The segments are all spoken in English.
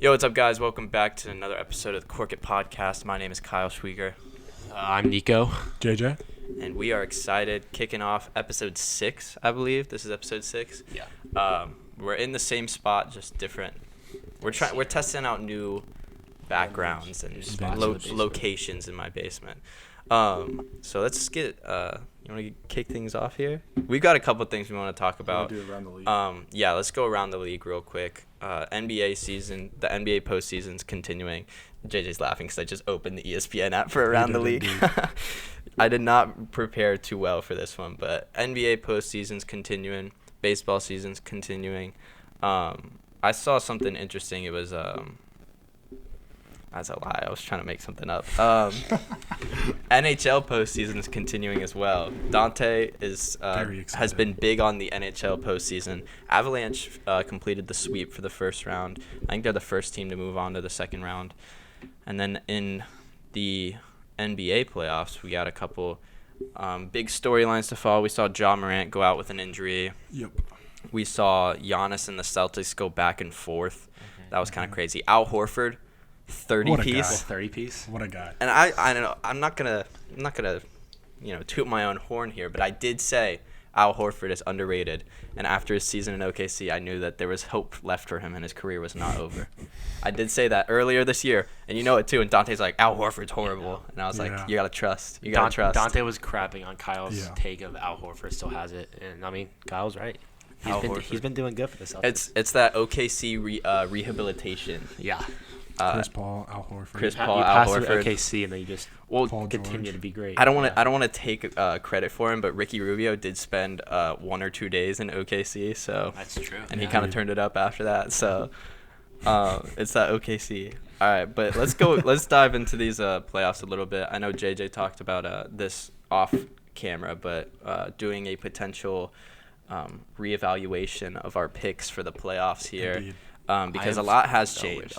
Yo, what's up, guys? Welcome back to another episode of the Cork It podcast. My name is Kyle Schwieger. I'm Nico. JJ. And we are excited, kicking off episode 6, I believe. This is episode 6. Yeah. We're in the same spot, just different. We're testing out new backgrounds and locations in my basement. So let's get. You want to kick things off here? We've got a couple things we want to talk about. Do it around the league. Yeah, let's go around the league real quick. NBA season, the NBA postseason's continuing. JJ's laughing because I just opened the ESPN app for around the league. I did not prepare too well for this one, but NBA postseason's continuing. Baseball season's continuing. I saw something interesting. It was that's a lie. I was trying to make something up. NHL postseason is continuing as well. Dante has been big on the NHL postseason. Avalanche completed the sweep for the first round. I think they're the first team to move on to the second round. And then in the NBA playoffs, we got a couple big storylines to follow. We saw Ja Morant go out with an injury. Yep. We saw Giannis and the Celtics go back and forth. That was kind of crazy. Al Horford, 30-piece. 30-piece. What a guy. And I don't know. I'm not gonna toot my own horn here, but I did say Al Horford is underrated. And after his season in OKC, I knew that there was hope left for him and his career was not over. I did say that earlier this year, and you know it too. And Dante's like, Al Horford's horrible, and I was like, you gotta trust. You gotta trust. Dante was crapping on Kyle's take of Al Horford still has it, and I mean Kyle's right. He's been doing good for the Celtics. It's that OKC rehabilitation. Yeah. Chris Paul, Al Horford. You pass through OKC and then you just continue to be great. I don't want to take credit for him, but Ricky Rubio did spend 1 or 2 days in OKC, so that's true. And he kind of turned it up after that. So it's that OKC. All right, but let's go. Let's dive into these playoffs a little bit. I know JJ talked about this off camera, but doing a potential reevaluation of our picks for the playoffs here, because a lot has changed.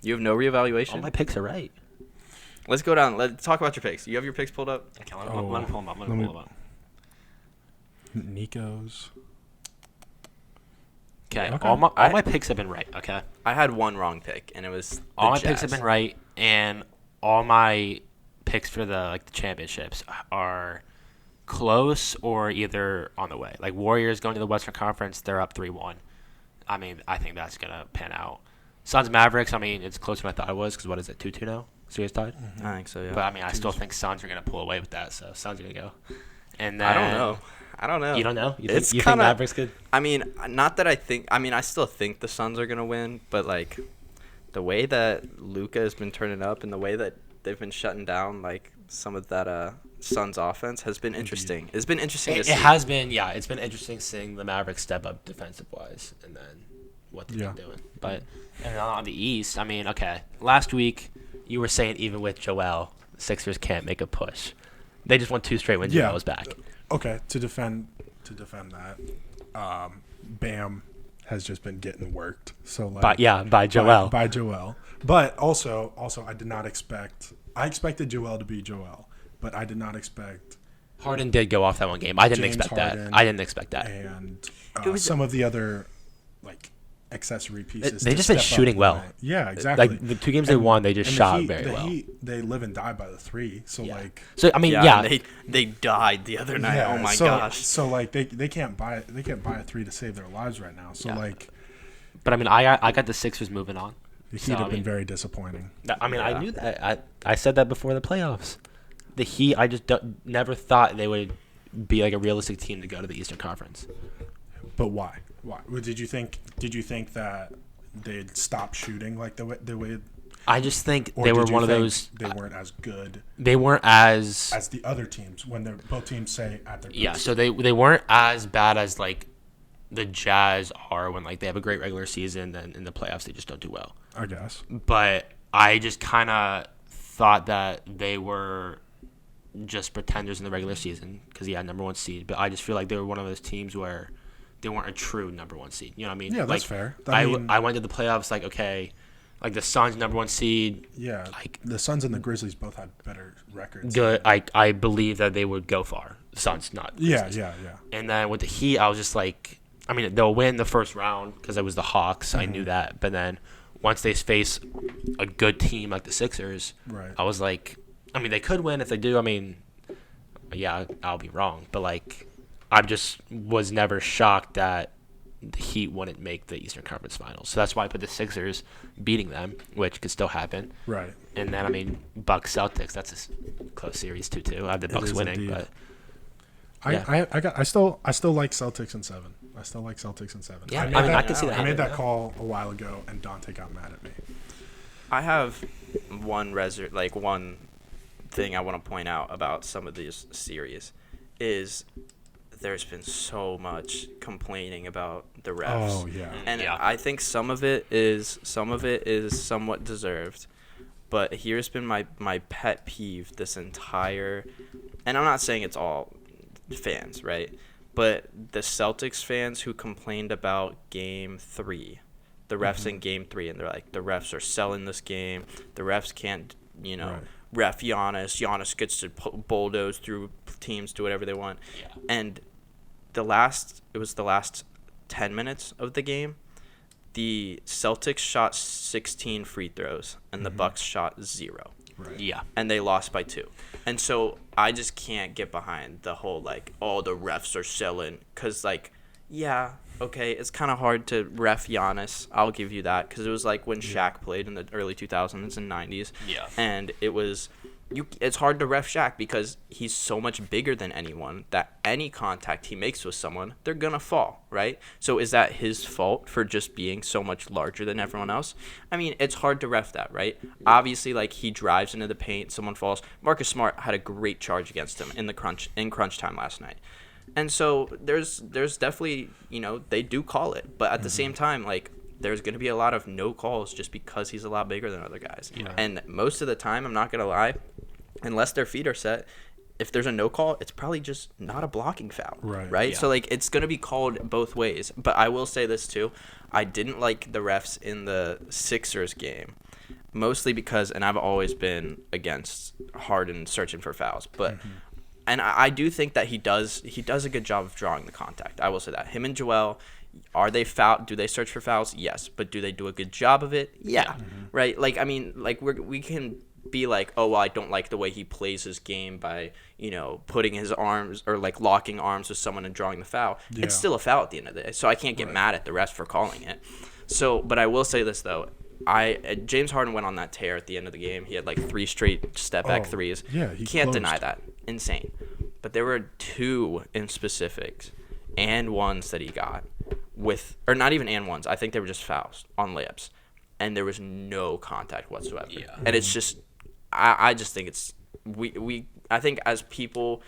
You have no reevaluation? All my picks are right. Let's go down. Let's talk about your picks. You have your picks pulled up? Okay, let me pull them up. Nico's. Okay, all my picks have been right, okay? I had one wrong pick, and it was all my picks have been right, and all my picks for the championships are close or either on the way. Like Warriors going to the Western Conference, they're up 3-1. I mean, I think that's going to pan out. Suns Mavericks, I mean, it's closer than I thought it was because what is it, 2-2 now? Series tied? Mm-hmm. I think so, yeah. But, I mean, I still think Suns are going to pull away with that, so Suns are going to go. And then, I don't know. You don't know? You think Mavericks could? I mean, not that I think – I mean, I still think the Suns are going to win, but, the way that Luka has been turning up and the way that they've been shutting down, some of that Suns offense has been interesting. It's been interesting to see. It has been, yeah. It's been interesting seeing the Mavericks step up defensive-wise and then what they've been doing. But and on the East, I mean, okay, last week you were saying even with Joel, the Sixers can't make a push. They just won 2 straight when Joel was back. Okay, to defend that, Bam has just been getting worked. So by Joel. By Joel. But also I did not expect – I expected Joel to be Joel, but I did not expect – Harden did go off that one game. I didn't expect that. I didn't expect that. And some of the other accessory pieces. They just been shooting well. Yeah, exactly. The 2 games they won, they just shot very well. They live and die by the 3. So So I mean, they died the other night. Oh my gosh. So they can't buy a 3 to save their lives right now. So But I mean, I got the Sixers moving on. The Heat have been very disappointing. I mean, I knew that. I said that before the playoffs. The Heat, I just never thought they would be a realistic team to go to the Eastern Conference. But why? Why? Did you think that they'd stop shooting the way? I just think they were one of those. They weren't as good. They weren't as the other teams when they're both teams say at their best. Yeah, so they weren't as bad as the Jazz are when they have a great regular season, then in the playoffs they just don't do well. I guess. But I just kind of thought that they were just pretenders in the regular season because he had number 1 seed. But I just feel like they were one of those teams where they weren't a true number 1 seed. You know what I mean? Yeah, that's fair. I went to the playoffs okay, the Suns number 1 seed. Yeah, the Suns and the Grizzlies both had better records. Good. I believe that they would go far. The Suns, not Grizzlies. Yeah. And then with the Heat, I was just I mean, they'll win the first round because it was the Hawks. Mm-hmm. I knew that. But then once they face a good team like the Sixers, Right. I was like, I mean, they could win if they do. I mean, yeah, I'll be wrong, but like, I just was never shocked that the Heat wouldn't make the Eastern Conference Finals. So that's why I put the Sixers beating them, which could still happen. Right. And then, I mean, Bucks Celtics, that's a close series 2-2. I have the Bucks winning, indeed. but I still like Celtics in 7. I still like Celtics in 7. Yeah, I can see that. I made that call a while ago, and Dante got mad at me. I have one thing I want to point out about some of these series is there's been so much complaining about the refs. Oh yeah. And I think some of it is somewhat deserved. But here's been my pet peeve this entire, and I'm not saying it's all fans, right? But the Celtics fans who complained about Game 3, the refs in Game 3, and they're like, the refs are selling this game. The refs can't, ref Giannis. Giannis gets to bulldoze through teams, do whatever they want. Yeah. And it was the last 10 minutes of the game. The Celtics shot 16 free throws, and the Bucks shot 0. Right. yeah. And they lost by 2. And so I just can't get behind the whole, like, oh, the refs are selling. Because, like, yeah, okay, it's kind of hard to ref Giannis. I'll give you that. Because it was like when Shaq played in the early 2000s and 90s. Yeah. And it was... it's hard to ref Shaq because he's so much bigger than anyone that any contact he makes with someone, they're going to fall, right? So is that his fault for just being so much larger than everyone else? I mean, it's hard to ref that, right? Obviously, like, he drives into the paint, someone falls. Marcus Smart had a great charge against him in crunch time last night. And so there's definitely, they do call it. But at the same time, like, there's going to be a lot of no calls just because he's a lot bigger than other guys. Yeah. And most of the time, I'm not going to lie, unless their feet are set, if there's a no call, it's probably just not a blocking foul. Right? Yeah. So, like, it's going to be called both ways. But I will say this, too. I didn't like the refs in the Sixers game, mostly because, and I've always been against Harden searching for fouls. But and I do think that he does a good job of drawing the contact. I will say that. Him and Joel, are they foul? Do they search for fouls? Yes. But do they do a good job of it? Yeah. Right? Like, I mean, like, we can be like, oh, well, I don't like the way he plays his game by, putting his arms or, like, locking arms with someone and drawing the foul. Yeah. It's still a foul at the end of the day. So I can't get mad at the refs for calling it. So, but I will say this, though. James Harden went on that tear at the end of the game. He had, like, 3 straight step-back threes. Yeah, he can't closed. deny that. Insane. But there were 2 in specifics and ones that he got or not even and ones. I think they were just fouls on layups. And there was no contact whatsoever. Yeah. And it's just, I just think it's, I think as people,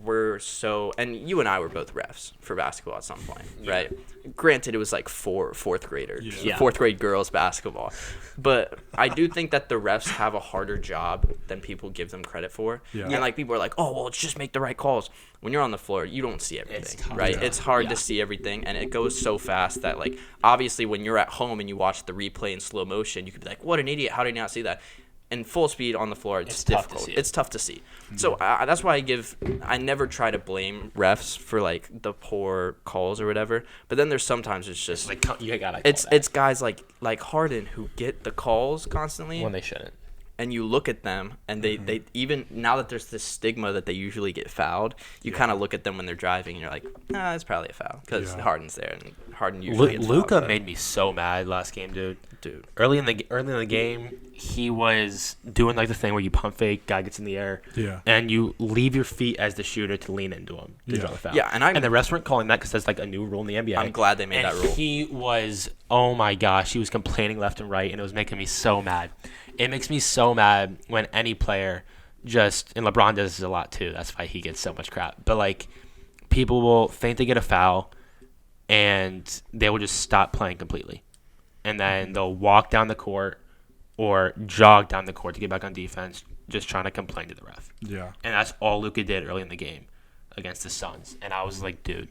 we're so, and you and I were both refs for basketball at some point, right? Granted, it was like fourth graders, Yeah. 4th grade girls basketball. But I do think that the refs have a harder job than people give them credit for. Yeah. And like people are like, oh, well, just make the right calls. When you're on the floor, you don't see everything, It's tough. right? Yeah. It's hard Yeah. to see everything, and it goes so fast that, like, obviously when you're at home and you watch the replay in slow motion, you could be like, what an idiot, how did he not see that? In full speed on the floor, it's tough to difficult. see it. It's tough to see. So that's why I never try to blame refs for, like, the poor calls or whatever. But then there's sometimes it's just Like, you gotta call it's that guys like Harden who get the calls constantly, when they shouldn't. and you look at them and they even now that there's this stigma that they usually get fouled, you kind of look at them when they're driving and you're like, nah, it's probably a foul because Yeah. Harden's there and Harden usually gets Luka fouled, but- made me so mad last game, dude. dude. Early in the game, he was doing like the thing where you pump fake, guy gets in the air, Yeah. and you leave your feet as the shooter to lean into him to Yeah. draw the foul. Yeah, and the refs weren't calling that because that's like a new rule in the NBA. I'm glad they made and that rule. He was, oh my gosh, he was complaining left and right, and it was making me so mad. It makes me so mad when any player and LeBron does this a lot too. That's why he gets so much crap. But like, people will think they get a foul, and they will just stop playing completely. And then they'll walk down the court or jog down the court to get back on defense, just trying to complain to the ref. Yeah. And that's all Luka did early in the game against the Suns. And I was like, dude,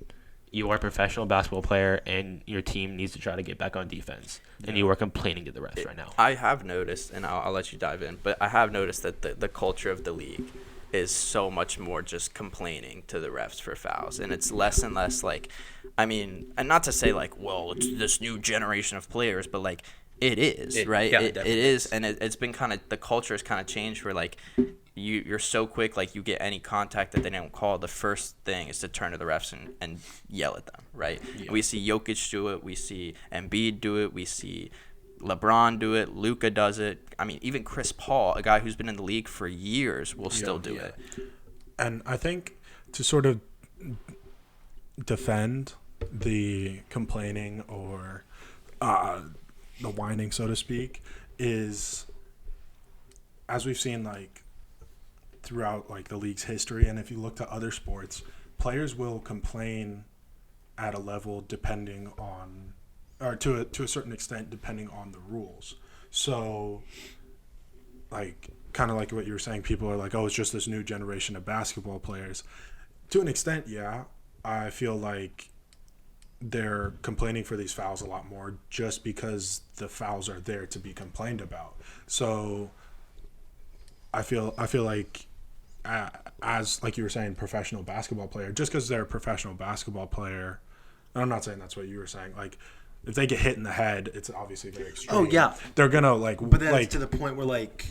you are a professional basketball player, and your team needs to try to get back on defense. And you are complaining to the refs right now. I have noticed, and I'll let you dive in, but I have noticed that the culture of the league is so much more just complaining to the refs for fouls. And it's less and less like, I mean, and not to say like, well, it's this new generation of players, but like It is, right? Yeah, it is, and it's been kind of, the culture has kind of changed where, like, you're so quick, like, you get any contact that they don't call, the first thing is to turn to the refs and yell at them, right? Yeah. We see Jokic do it. We see Embiid do it. We see LeBron do it. Luka does it. I mean, even Chris Paul, a guy who's been in the league for years, will still do it. And I think to sort of defend the complaining or the whining, so to speak, is, as we've seen, like, throughout, like, the league's history, and if you look to other sports, players will complain at a level depending on, or to a certain extent depending on the rules. So, like, kind of like what you were saying, people are like, oh, it's just this new generation of basketball players. To an extent, yeah. I feel like they're complaining for these fouls a lot more just because the fouls are there to be complained about. So I feel like, as like you were saying, professional basketball player, just because they're a professional basketball player, and I'm not saying that's what you were saying, like, if they get hit in the head, it's obviously very extreme. Oh yeah, they're gonna, like, but then like, to the point where, like,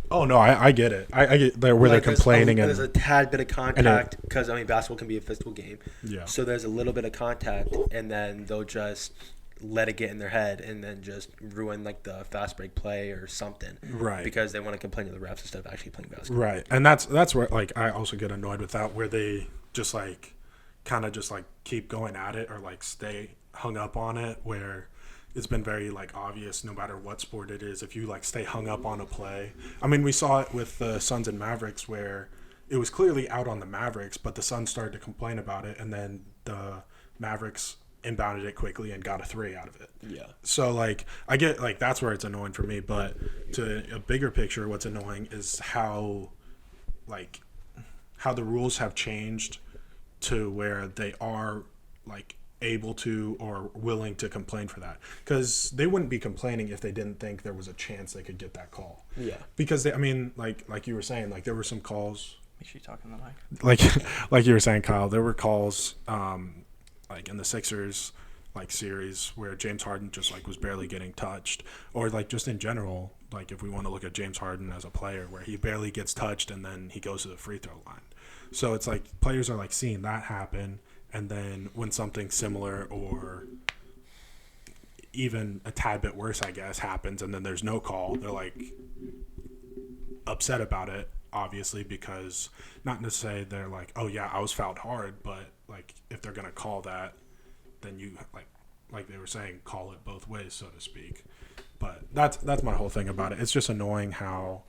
oh no, I get it. I get where they're complaining, and there's a tad bit of contact, because I mean basketball can be a physical game. Yeah. So there's a little bit of contact, and then they'll just let it get in their head, and then just ruin, like, the fast break play or something. Right. Because they want to complain to the refs instead of actually playing basketball. Right, and that's where, like, I also get annoyed with that, where they just, like, kind of just, like, keep going at it or, like, stay hung up on it, where it's been very, like, obvious no matter what sport it is, if you, like, stay hung up on a play. I mean, we saw it with the Suns and Mavericks, where it was clearly out on the Mavericks, but the Suns started to complain about it, and then the Mavericks inbounded it quickly and got a 3 out of it. Yeah. So, like, I get, like, that's where it's annoying for me, but to a bigger picture, what's annoying is how the rules have changed to where they are, like, able to or willing to complain for that, because they wouldn't be complaining if they didn't think there was a chance they could get that call. Yeah. Because I mean, like you were saying, like, there were some calls. Make sure you talk in the mic. Like you were saying, Kyle, there were calls, like in the Sixers, like, series where James Harden just, like, was barely getting touched, or, like, just in general, like, if we want to look at James Harden as a player, where he barely gets touched and then he goes to the free throw line. So it's like players are, like, seeing that happen. And then when something similar or even a tad bit worse, I guess, happens, and then there's no call, they're, like, upset about it, obviously, because not to say they're like, oh, yeah, I was fouled hard, but, like, if they're going to call that, then you, like they were saying, call it both ways, so to speak. But that's my whole thing about it. It's just annoying how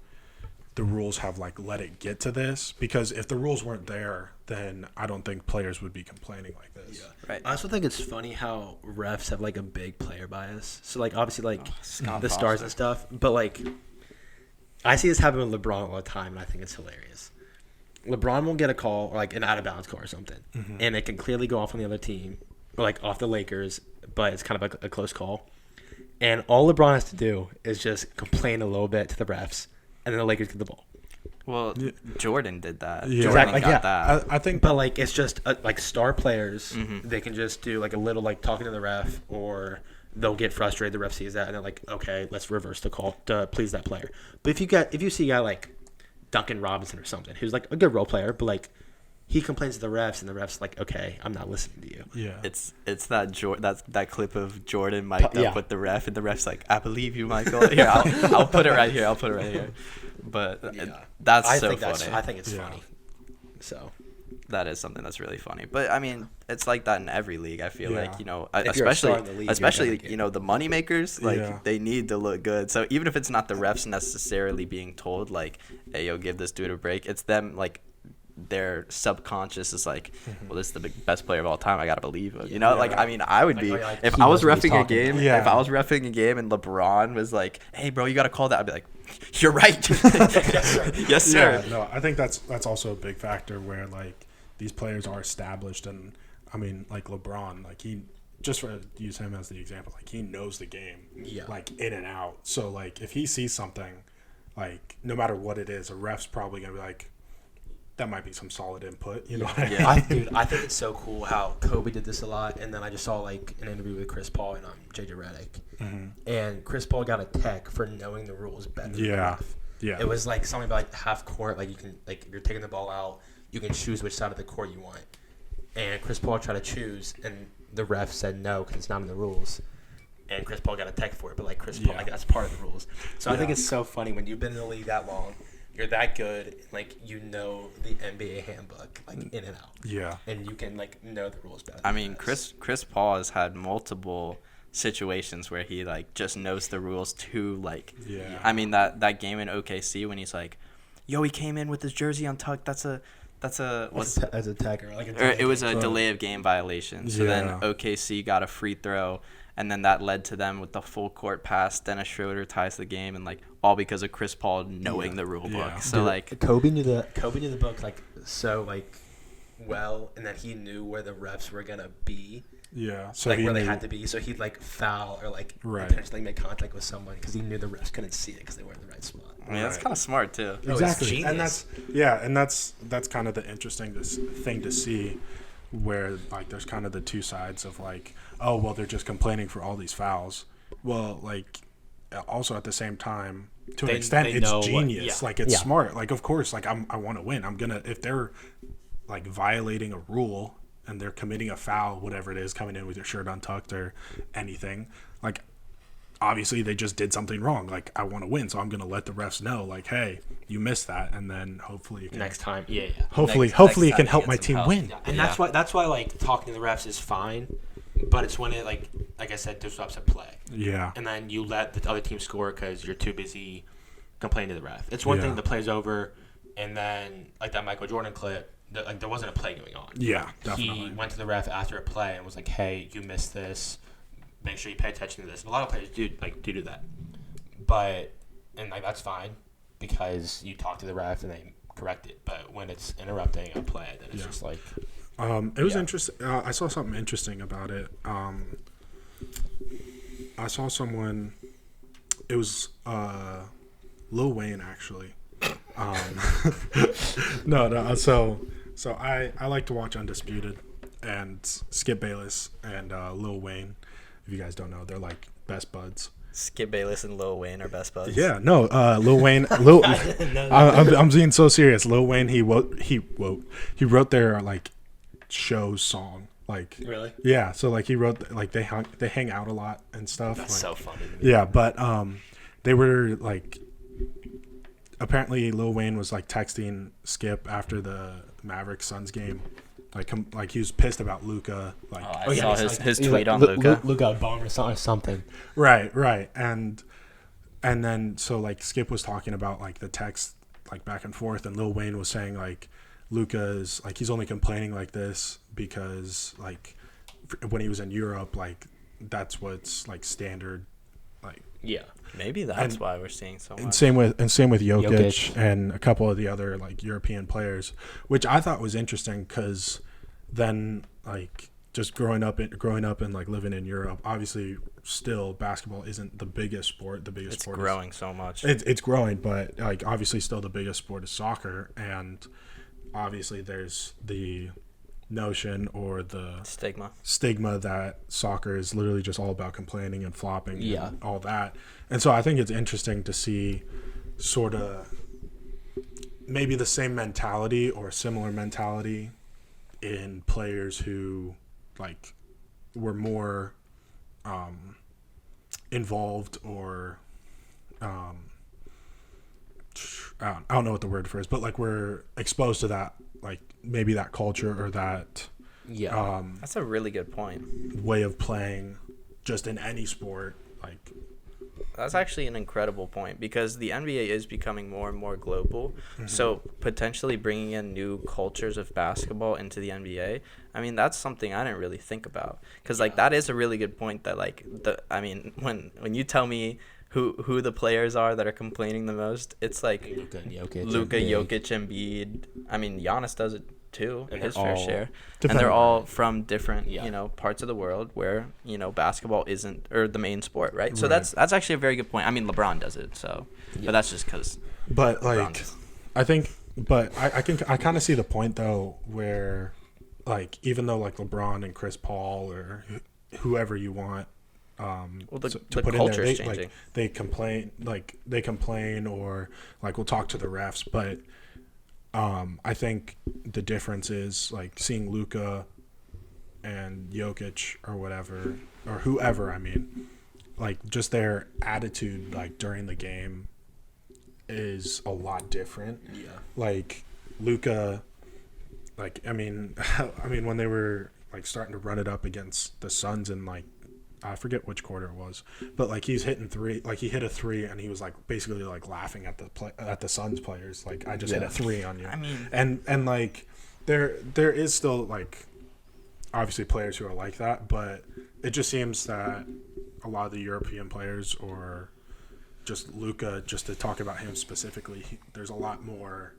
the rules have, like, let it get to this, because if the rules weren't there, then I don't think players would be complaining like this. Yeah. Right. I also think it's funny how refs have, like, a big player bias. So, like, obviously, like, Scott the stars Foster. and stuff, but, like, I see this happen with LeBron all the time, and I think it's hilarious. LeBron will get a call, or, like, an out-of-bounds call or something, and it can clearly go off on the other team, or, like, off the Lakers, but it's kind of like a close call. And all LeBron has to do is just complain a little bit to the refs, and then the Lakers get the ball. Well, Jordan did that. Yeah. Jordan Exactly, got yeah. that. I think, But, like, it's just, like, star players, they can just do, like, a little, like, talking to the ref, or they'll get frustrated, the ref sees that, and they're like, okay, let's reverse the call to please that player. But if you see a guy like Duncan Robinson or something, who's, like, a good role player, but, like, he complains to the refs, and the refs like, okay, I'm not listening to you. yeah. It's that clip of Jordan mic'd Yeah. up with the ref, and the ref's like, I believe you, Michael. Here, I'll put it right here. But that's I so think funny. I think it's Yeah. funny. So That is something that's really funny. But I mean, it's like that in every league. I feel Yeah. like, you know, If you're a star in the league, you're especially gonna get- you know, the money makers, like, Yeah. they need to look good. So even if it's not the refs necessarily being told, like, hey, yo, give this dude a break, it's them, like, their subconscious is like, well, this is the best player of all time. I gotta believe him. You know, like, I mean, I would be like, if he I was knows what he's reffing a talking game. about. Yeah. If I was reffing a game and LeBron was like, hey, bro, you gotta call that. I'd be like, you're right. Yes, sir. Yeah, no, I think that's also a big factor where, like, these players are established, and I mean, like LeBron, like, he, just for use him as the example, like, he knows the game, Yeah. like, in and out. So, like, if he sees something, like, no matter what it is, a ref's probably gonna be like, that might be some solid input. You know what Yeah. I mean? Dude, I think it's so cool how Kobe did this a lot, and then I just saw like an interview with Chris Paul and JJ Redick, and Chris Paul got a tech for knowing the rules better. than the ref. Yeah. It was like something about like half court, like you can like you're taking the ball out, you can choose which side of the court you want, and Chris Paul tried to choose, and the ref said no because it's not in the rules. And Chris Paul got a tech for it, but like Chris Paul, like that's part of the rules. So I think it's so funny when you've been in the league that long, you're that good, like you know the NBA handbook like in and out. Yeah. And you can like know the rules better. I mean, Chris Paul has had multiple situations where he like just knows the rules too. Like, I mean that game in OKC when he's like, "Yo, he came in with his jersey untucked. That's a what's as a tech or like it was a delay of game violation. So then OKC got a free throw. And then that led to them with the full court pass. Dennis Schroeder ties the game, and like all because of Chris Paul knowing the rule book. So Dude, like Kobe knew the book like so like well, and that he knew where the refs were gonna be. Yeah. So like where they had to be. So he'd like foul or like potentially make contact with someone because he knew the refs couldn't see it because they weren't in the right spot. I mean, that's kind of smart too. Exactly, and that's kind of the interesting thing to see, where like there's kind of the two sides of like, oh well, they're just complaining for all these fouls. Well, like also at the same time, to an extent, it's genius. Like it's smart. Like of course, like I want to win. I'm gonna if they're like violating a rule and they're committing a foul, whatever it is, coming in with your shirt untucked or anything, like. Obviously, they just did something wrong. Like, I want to win, so I'm going to let the refs know, like, hey, you missed that, and then hopefully you can... Next time, Hopefully it can help my team win. Yeah. And that's why, like, talking to the refs is fine, but it's when it, like I said, disrupts a play. Yeah. And then you let the other team score because you're too busy complaining to the ref. It's one thing the play's over, and then, like that Michael Jordan clip, like there wasn't a play going on. Yeah, definitely. He went to the ref after a play and was like, hey, you missed this. Make sure you pay attention to this. And a lot of players do that, but like that's fine because you talk to the ref and they correct it. But when it's interrupting a play, then it's just like. It was interesting. I saw something interesting about it. I saw someone. It was Lil Wayne actually. No. So I like to watch Undisputed and Skip Bayless and Lil Wayne. If you guys don't know, they're like best buds. Skip Bayless and Lil Wayne are best buds. Yeah, no, Lil Wayne. I'm being so serious. Lil Wayne, he wrote their like show song. Like really? Yeah. So like he wrote like they hang out a lot and stuff. That's like, so funny. Yeah, but they were like apparently Lil Wayne was like texting Skip after the Mavericks Suns game. Like he was pissed about Luka. Like I saw his tweet on Luka. Luka bomb or something. Right, and then so like Skip was talking about like the text like back and forth, and Lil Wayne was saying like Luka's like he's only complaining like this because like when he was in Europe like that's what's like standard. Like maybe that's why we're seeing so much. And same with Jokic and a couple of the other like European players, which I thought was interesting because then like just growing up and like living in Europe, obviously still basketball isn't the biggest sport. The biggest sport is growing so much. It's growing, but like obviously still the biggest sport is soccer, and obviously there's the notion or the stigma that soccer is literally just all about complaining and flopping and all that. And so I think it's interesting to see sort of maybe the same mentality or similar mentality in players who like were more involved or I don't know what the word for is, but like we're exposed to that, like maybe that culture or that that's a really good point. Way of playing just in any sport. Like that's actually an incredible point because the NBA is becoming more and more global. Mm-hmm. So potentially bringing in new cultures of basketball into the NBA, I mean, that's something I didn't really think about because like that is a really good point that like when you tell me who the players are that are complaining the most, it's like Luka, Jokic, Embiid. I mean, Giannis does it too, his fair share. And they're all from different, parts of the world where, basketball isn't or the main sport, right? So that's actually a very good point. I mean, LeBron does it, so but that's just because. But like, I think But I kind of see the point though, where like even though like LeBron and Chris Paul or whoever you want, the put culture in there, is changing. like they complain or like we'll talk to the refs, but I think the difference is like seeing Luka and Jokic or whatever or whoever. I mean, like just their attitude like during the game is a lot different. Yeah. Like Luka, like I mean when they were like starting to run it up against the Suns and like I forget which quarter it was, but like he's hitting three, like he hit a three and he was like basically like laughing at the Suns players, like I just hit a three on you. I mean, and like there is still like obviously players who are like that, but it just seems that a lot of the European players or just Luka, just to talk about him specifically, there's a lot more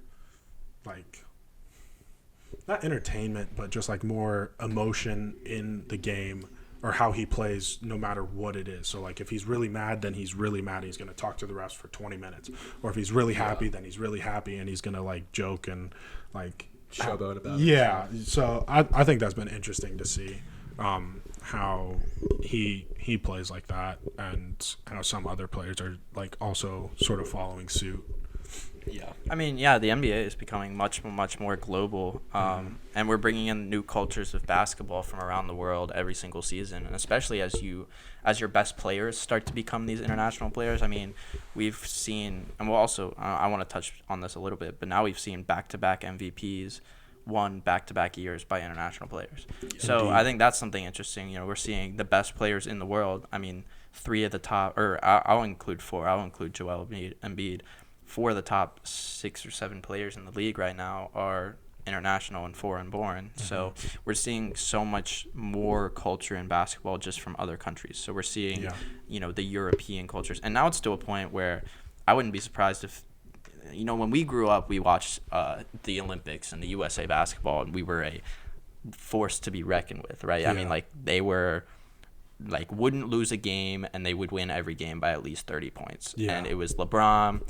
like not entertainment, but just like more emotion in the game or how he plays no matter what it is. So like if he's really mad, then he's really mad. He's going to talk to the refs for 20 minutes. Or if he's really happy, then he's really happy and he's going to like joke and like showboat about it. Yeah. So I think that's been interesting to see how he plays like that and how some other players are like also sort of following suit. Yeah. I mean, yeah, the NBA is becoming much more global, and we're bringing in new cultures of basketball from around the world every single season, and especially as your best players start to become these international players. I mean, we've seen, and we'll also, I want to touch on this a little bit, but now we've seen back-to-back MVPs won back-to-back years by international players. So Indeed. I think that's something interesting. You know, we're seeing the best players in the world. I mean, three of the top, or I'll include four. I'll include Joel Embiid. Four of the top 6 or 7 players in the league right now are international and foreign born. Mm-hmm. So we're seeing so much more culture in basketball just from other countries. So we're seeing, the European cultures. And now it's to a point where I wouldn't be surprised if, when we grew up, we watched the Olympics and the USA basketball, and we were a force to be reckoned with, right? Yeah. I mean, like, they were like wouldn't lose a game and they would win every game by at least 30 points. Yeah. And it was LeBron,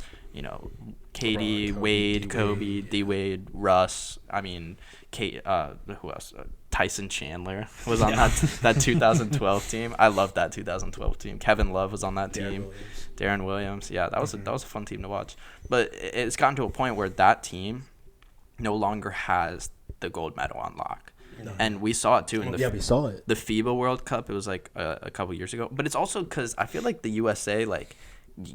KD, Wade, Kobe, D-Wade, Russ. I mean, who else? Tyson Chandler was on that 2012 team. I love that 2012 team. Kevin Love was on that team. Darren Williams. Yeah, that was a fun team to watch. But it's gotten to a point where that team no longer has the gold medal on lock. No. And we saw it too in we saw it. The FIBA World Cup. It was like a couple years ago. But it's also because I feel like the USA, like,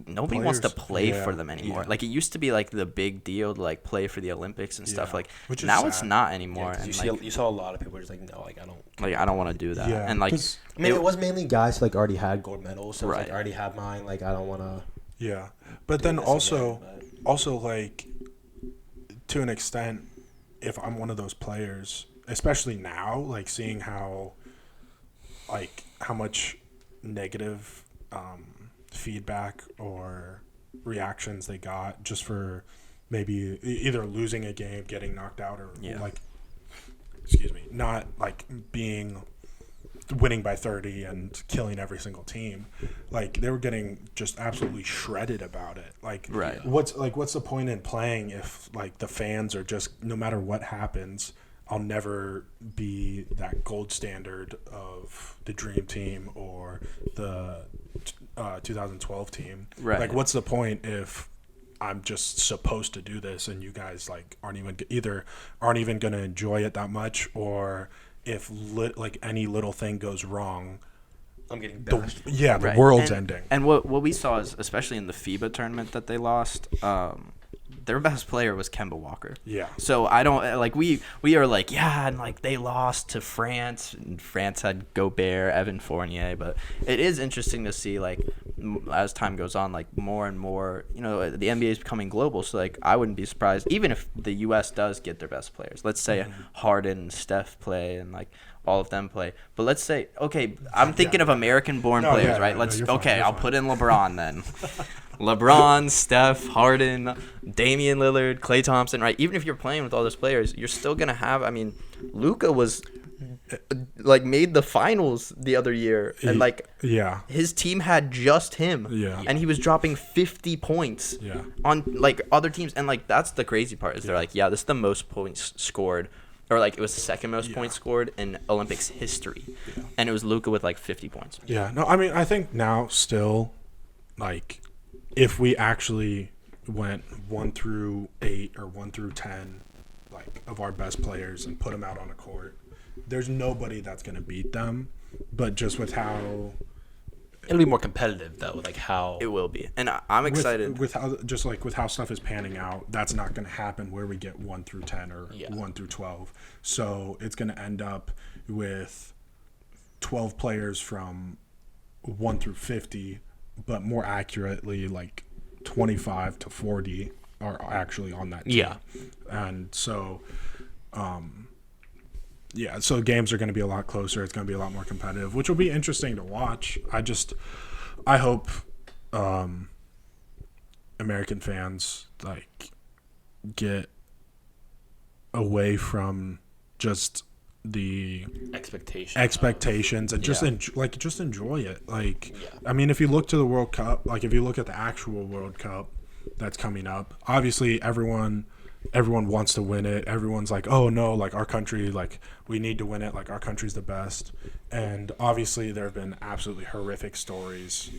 nobody wants to play for them anymore. Yeah. Like, it used to be like the big deal to like play for the Olympics and stuff. Like, now it's not anymore. Yeah, and you saw a lot of people just like, no, like I don't want to do that. Yeah. And like, I mean, it was mainly guys who like already had gold medals, so right. Like, I already have mine. Like, I don't want to. Yeah, but then also like to an extent, if I'm one of those players, especially now, like seeing how much negative feedback or reactions they got just for maybe either losing a game, getting knocked out, or not like winning by 30 and killing every single team. Like, they were getting just absolutely shredded about it. Like, right. What's the point in playing if like the fans are just, no matter what happens, I'll never be that gold standard of the Dream Team or the 2012 team. Right. Like, what's the point if I'm just supposed to do this and you guys like aren't even going to enjoy it that much, or if any little thing goes wrong, I'm getting bashed. The world's ending. And what we saw is, especially in the FIBA tournament that they lost, their best player was Kemba Walker. Yeah. So I don't like we are like, yeah, and like they lost to France, and France had Gobert, Evan Fournier, but it is interesting to see, like, as time goes on, like more and more, the NBA is becoming global. So like I wouldn't be surprised even if the US does get their best players. Let's say Harden and Steph play and like all of them play. But let's say, okay, I'm thinking of American-born players, right? I'll put in LeBron then. LeBron, Steph, Harden, Damian Lillard, Klay Thompson, right? Even if you're playing with all those players, you're still going to have, I mean, Luka was like made the finals the other year, and like yeah, his team had just him, and he was dropping 50 points on like other teams, and like that's the crazy part is they're like, this is the most points scored, or like it was the second most points scored in Olympics history, and it was Luka with like 50 points. Yeah, no, I mean I think now still, like, if we actually went 1 through 8 or 1 through 10, like of our best players and put them out on a court, there's nobody that's going to beat them, but just with how it'll be more competitive though, like how it will be, and I'm excited with how just like with how stuff is panning out. That's not going to happen where we get 1 through 10 or 1 through 12. So it's going to end up with 12 players from 1 through 50, but more accurately, like 25 to 40 are actually on that team. Yeah, and so. So games are going to be a lot closer. It's going to be a lot more competitive, which will be interesting to watch. I hope American fans like get away from just the expectations and just enjoy it. Like, I mean, if you look to the World Cup, like if you look at the actual World Cup that's coming up, obviously everyone wants to win it. Everyone's like, oh no, like our country, like we need to win it. Like our country's the best. And obviously there have been absolutely horrific stories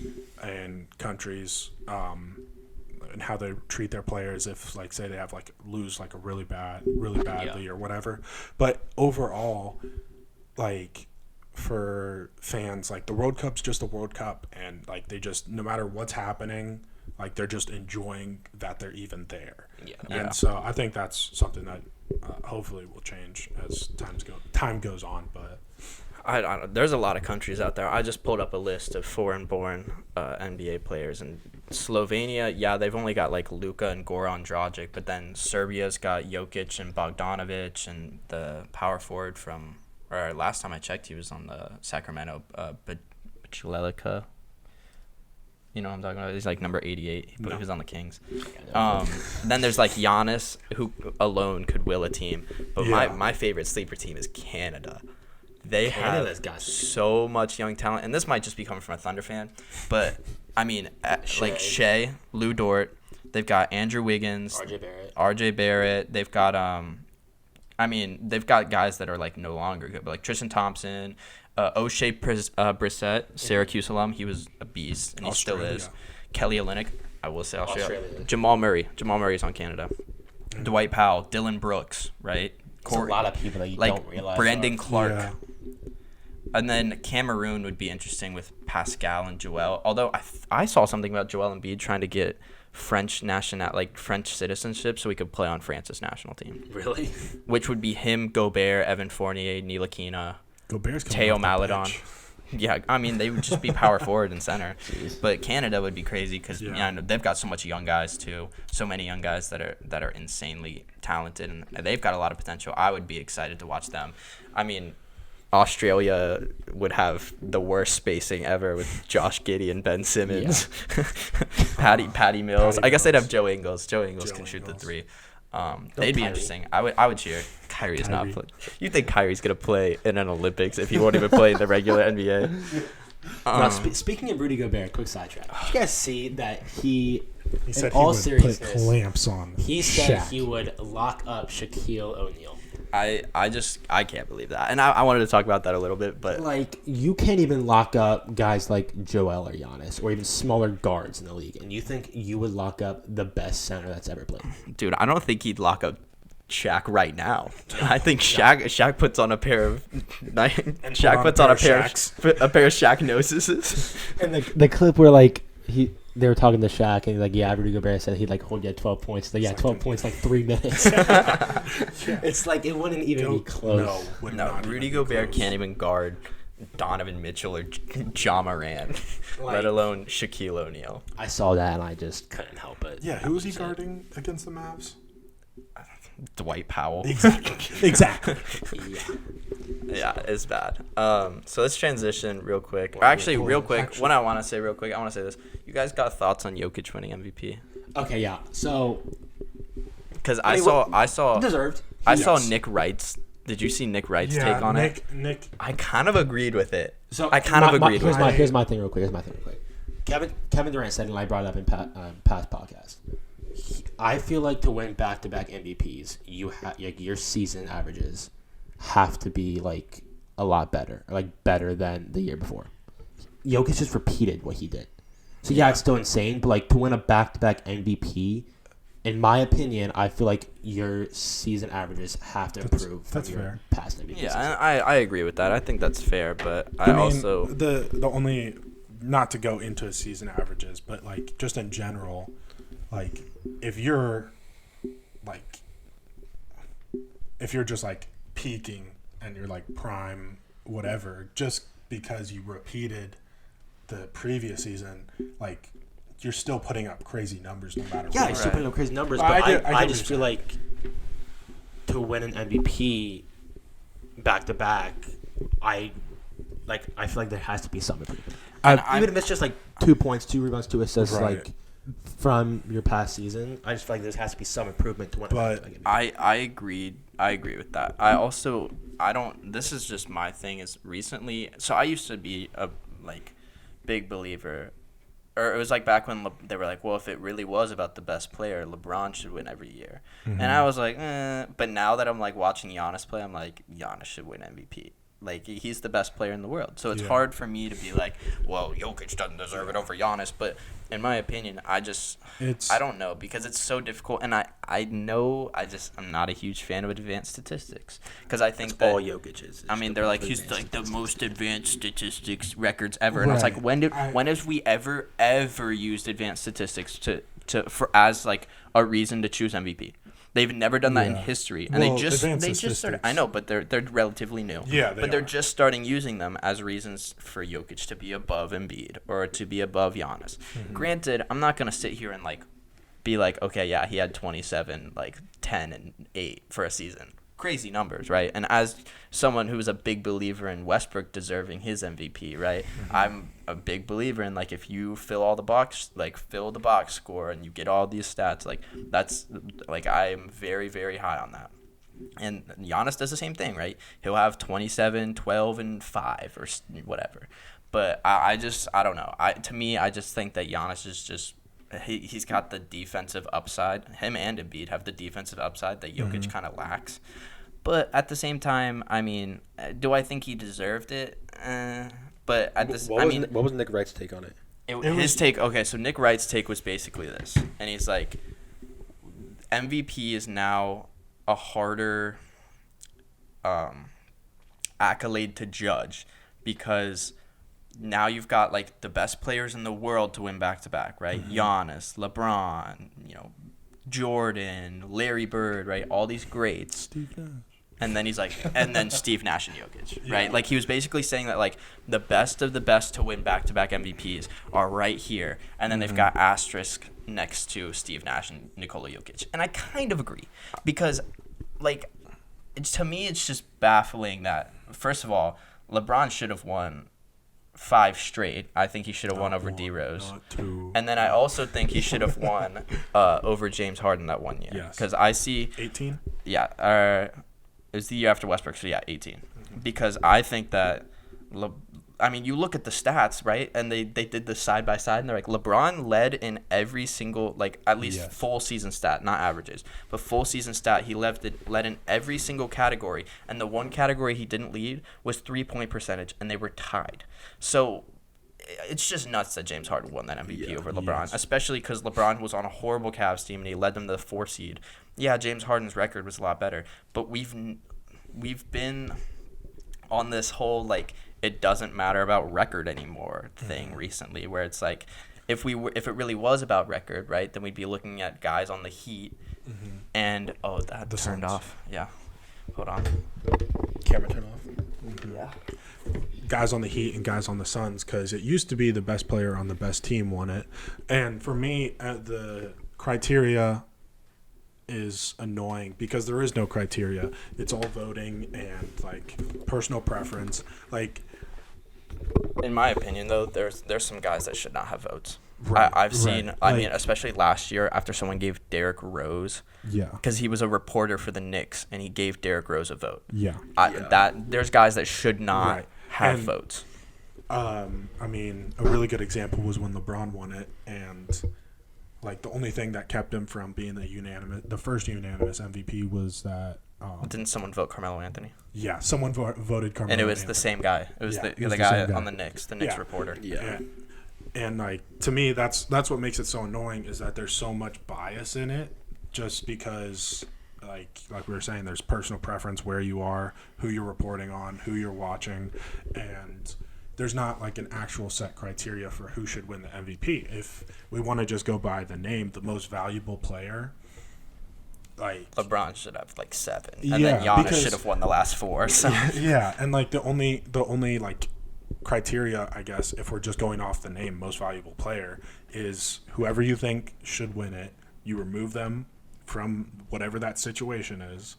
in countries, and how they treat their players if like say they have like lose like a really badly or whatever. But overall, like for fans, like the World Cup's just a World Cup, and like they just, no matter what's happening, like they're just enjoying that they're even there. And so I think that's something that hopefully will change as time goes on. But I don't know. There's a lot of countries out there. I just pulled up a list of foreign-born NBA players, and Slovenia, they've only got like Luka and Goran Dragic, but then Serbia's got Jokic and Bogdanovic, and the power forward from, or last time I checked, he was on the Sacramento Bjelica. You know what I'm talking about? He's like number 88, but he was on the Kings. Then there's like Giannis, who alone could will a team. But my favorite sleeper team is Canada. Canada's got so much young talent, and this might just be coming from a Thunder fan, but I mean, like Shea, Lou Dort, they've got Andrew Wiggins, RJ Barrett. They've got they've got guys that are like no longer good, but like Tristan Thompson, O'Shea Brissett, Syracuse alum, he was a beast, and he still is. Kelly Olynyk, I will say Australia. Jamal Murray's on Canada. Dwight Powell, Dylan Brooks, right? There's a lot of people that you don't realize. Brandon Clark. Yeah. And then Cameroon would be interesting with Pascal and Joel. Although I saw something about Joel Embiid trying to get French citizenship so he could play on France's national team. Really? Which would be him, Gobert, Evan Fournier, Ntilikina, Gobert's Teo Maledon. Yeah, I mean, they would just be power forward and center. But Canada would be crazy because they've got so much young guys too. So many young guys that are insanely talented, and they've got a lot of potential. I would be excited to watch them. I mean, Australia would have the worst spacing ever with Josh Giddey and Ben Simmons. Patty Mills. I guess they'd have Joe Ingles. Joe Ingles can shoot the three. They'd be interesting. I would cheer. Kyrie is not playing. You think Kyrie's gonna play in an Olympics if he won't even play in the regular NBA? Now, speaking of Rudy Gobert, quick sidetrack. Did you guys see that he said he would put clamps on? He said Shaq. he would lock up Shaquille O'Neal. I can't believe that, and I wanted to talk about that a little bit, but like you can't even lock up guys like Joel or Giannis or even smaller guards in the league, and you think you would lock up the best center that's ever played? Dude, I don't think he'd lock up Shaq right now. I think Shaq puts on a pair of a pair of Shaq noses. And the clip where like they were talking to Shaq, and like, Rudy Gobert said he'd like hold you at 12 points. Like, 12 points, like 3 minutes. It's like it wouldn't even be close. No, Rudy Gobert can't even guard Donovan Mitchell or Ja Morant, let alone Shaquille O'Neal. I saw that and I just couldn't help it. Yeah, who was he guarding against the Mavs? Dwight Powell. Exactly. Yeah, it's bad. So let's transition real quick. What I want to say this. You guys got thoughts on Jokic winning MVP? Okay, yeah. So, because I saw deserved. I saw Nick Wright's Did you see Nick Wright's take on it? Nick. I kind of agreed with it. So I kind of agreed with it. Here's my thing real quick. Kevin Durant said, and I brought it up in past podcasts. I feel like to win back-to-back MVPs, your season averages have to be like a lot better, like better than the year before. Jokic just repeated what he did. So yeah, it's still insane, but like to win a back-to-back MVP, in my opinion, I feel like your season averages have to improve from your fair. past MVP. Yeah, season. I agree with that. I think that's fair, but I mean, also the only, not to go into season averages, but like just in general, like if you're just like peaking and you're like prime whatever, just because you repeated the previous season, like you're still putting up crazy numbers no matter what. Yeah, you're still putting up crazy numbers, but I just feel like to win an MVP back to back, I feel like there has to be some improvement. Even if it's just like 2 points, 2 rebounds, 2 assists, Right. like from your past season, I just feel like there has to be some improvement to win. But I agree with that. This is just my thing. Is recently, so I used to be a like big believer, or it was like back when they were like, well, if it really was about the best player, LeBron should win every year. Mm-hmm. And I was like, but now that I'm like watching Giannis play, I'm like, Giannis should win MVP. Like, he's the best player in the world. So it's hard for me to be like, well, Jokic doesn't deserve it over Giannis. But in my opinion, I don't know, because it's so difficult. And I'm not a huge fan of advanced statistics. Because I think that all Jokic is. I mean, they're like, he's like the most advanced statistics records ever. And I was like, when have we ever used advanced statistics as like a reason to choose MVP? They've never done that in history, and they just started. I know, but they're relatively new. Yeah, they're just starting using them as reasons for Jokic to be above Embiid or to be above Giannis. Mm-hmm. Granted, I'm not gonna sit here and like be like, okay, yeah, he had 27, like 10 and 8 for a season. Crazy numbers, right? And as someone who is a big believer in Westbrook deserving his MVP, right? Mm-hmm. I'm a big believer in like if you fill the box score and you get all these stats, like that's like I am very, very high on that. And Giannis does the same thing, right? He'll have 27, 12, and 5 or whatever. But I don't know. To me, I just think that Giannis is just he's got the defensive upside. Him and Embiid have the defensive upside that Jokic kind of lacks. But at the same time, I mean, do I think he deserved it? But what was Nick Wright's take on it? His take, okay, so Nick Wright's take was basically this. And he's like, MVP is now a harder accolade to judge because now you've got like the best players in the world to win back-to-back, right? Mm-hmm. Giannis, LeBron, Jordan, Larry Bird, right? All these greats. Steve Nash. And then he's like, and then Steve Nash and Jokic, right? Yeah. Like he was basically saying that like the best of the best to win back-to-back MVPs are right here, and then they've got asterisk next to Steve Nash and Nikola Jokic, and I kind of agree because, like, to me it's just baffling that first of all LeBron should have won 5 straight. I think he should have won over D-Rose. And then I also think he should have won over James Harden that one year. Yes. Because I see 18. Yeah. It was the year after Westbrook, so yeah, 18. Mm-hmm. Because I think that, you look at the stats, right? And they did the side by side, and they're like, LeBron led in every single, like, at least full season stat, not averages, but full season stat. He led in every single category, and the one category he didn't lead was 3-point percentage, and they were tied. So it's just nuts that James Harden won that MVP over LeBron, especially because LeBron was on a horrible Cavs team and he led them to the 4 seed. Yeah, James Harden's record was a lot better, but we've been on this whole like it doesn't matter about record anymore thing recently, where it's like if it really was about record, right, then we'd be looking at guys on the Heat and that the turned Suns. off. Yeah, hold on. Camera turn off. Yeah. Guys on the Heat and guys on the Suns, because it used to be the best player on the best team won it. And for me, the criteria is annoying because there is no criteria. It's all voting and like personal preference. Like, in my opinion, though, there's some guys that should not have votes. Right, I've seen. right. I mean, especially last year after someone gave Derrick Rose. Yeah. Because he was a reporter for the Knicks and he gave Derrick Rose a vote. Yeah. That there's guys that should not have And, votes. I mean, a really good example was when LeBron won it, and like the only thing that kept him from being the first unanimous MVP was that. Didn't someone vote Carmelo Anthony? Yeah, someone voted Carmelo. And it was Anthony. the same guy. It was the same guy guy. on the Knicks reporter. Yeah. And like to me, that's what makes it so annoying is that there's so much bias in it, just because like we were saying, there's personal preference where you are, who you're reporting on, who you're watching, and there's not like an actual set criteria for who should win the MVP. If we want to just go by the name, the most valuable player. Like LeBron should have like 7, and then Giannis should have won the last 4. So. Yeah, and like the only like criteria, I guess, if we're just going off the name most valuable player, is whoever you think should win it. You remove them from whatever that situation is,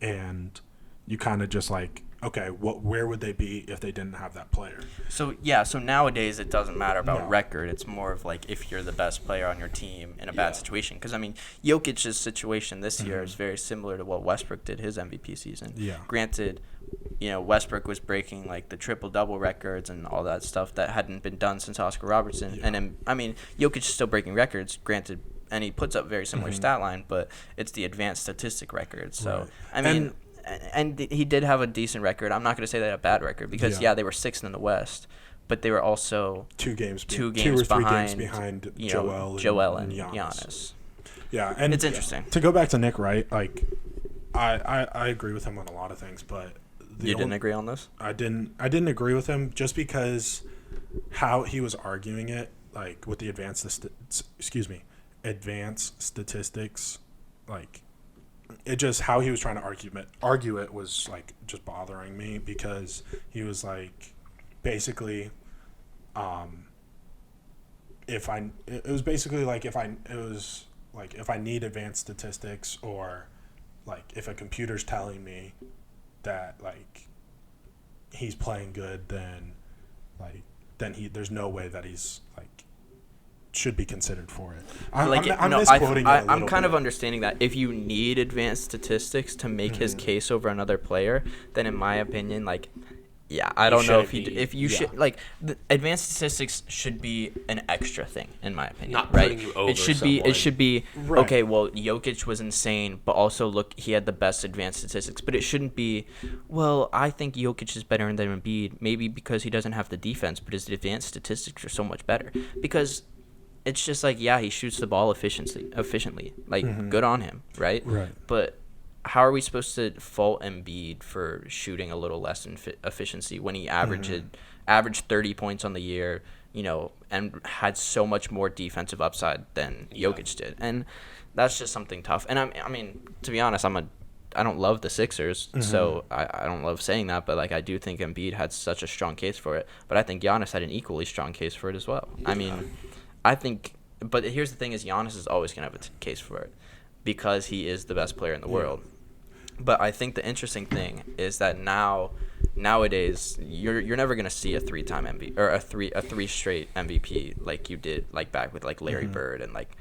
and you kind of just like, okay, where would they be if they didn't have that player? So nowadays it doesn't matter about record. It's more of like if you're the best player on your team in a bad situation. Because I mean, Jokic's situation this year is very similar to what Westbrook did his MVP season. Yeah. Granted, Westbrook was breaking like the triple-double records and all that stuff that hadn't been done since Oscar Robertson. Yeah. And then, I mean, Jokic is still breaking records, granted, and he puts up very similar stat line, but it's the advanced statistic record. So, I mean, and he did have a decent record. I'm not going to say they had a bad record because, they were 6th in the West, but they were also two or 3 games behind Joel and Giannis. Yeah, and it's interesting. To go back to Nick Wright, like, I agree with him on a lot of things, but you didn't agree on this? I didn't agree with him just because how he was arguing it, like with the advanced statistics, like it just how he was trying to argue it was like just bothering me because he was like basically if I need advanced statistics, or like if a computer's telling me that like he's playing good, then there's no way that he's like should be considered for it. I'm misquoting it a little I'm kind bit. of understanding that if you need advanced statistics to make his case over another player, then in my opinion, like, yeah, I don't know if you should, like, the advanced statistics should be an extra thing in my opinion. Not right? putting you over It should be Right. okay. Well, Jokic was insane, but also look, he had the best advanced statistics. But it shouldn't be, well, I think Jokic is better than Embiid, maybe because he doesn't have the defense, but his advanced statistics are so much better because. It's just like, yeah, he shoots the ball efficiently. Like, good on him, right? Right. But how are we supposed to fault Embiid for shooting a little less efficiency when he averaged 30 points on the year, and had so much more defensive upside than Jokic did? And that's just something tough. And I mean, to be honest, I don't love the Sixers, so I don't love saying that, but like I do think Embiid had such a strong case for it. But I think Giannis had an equally strong case for it as well. I mean, but here's the thing: is Giannis is always gonna have a case for it because he is the best player in the world. But I think the interesting thing is that nowadays you're never gonna see a 3-time MVP or a three straight MVP like you did like back with like Larry Bird, and like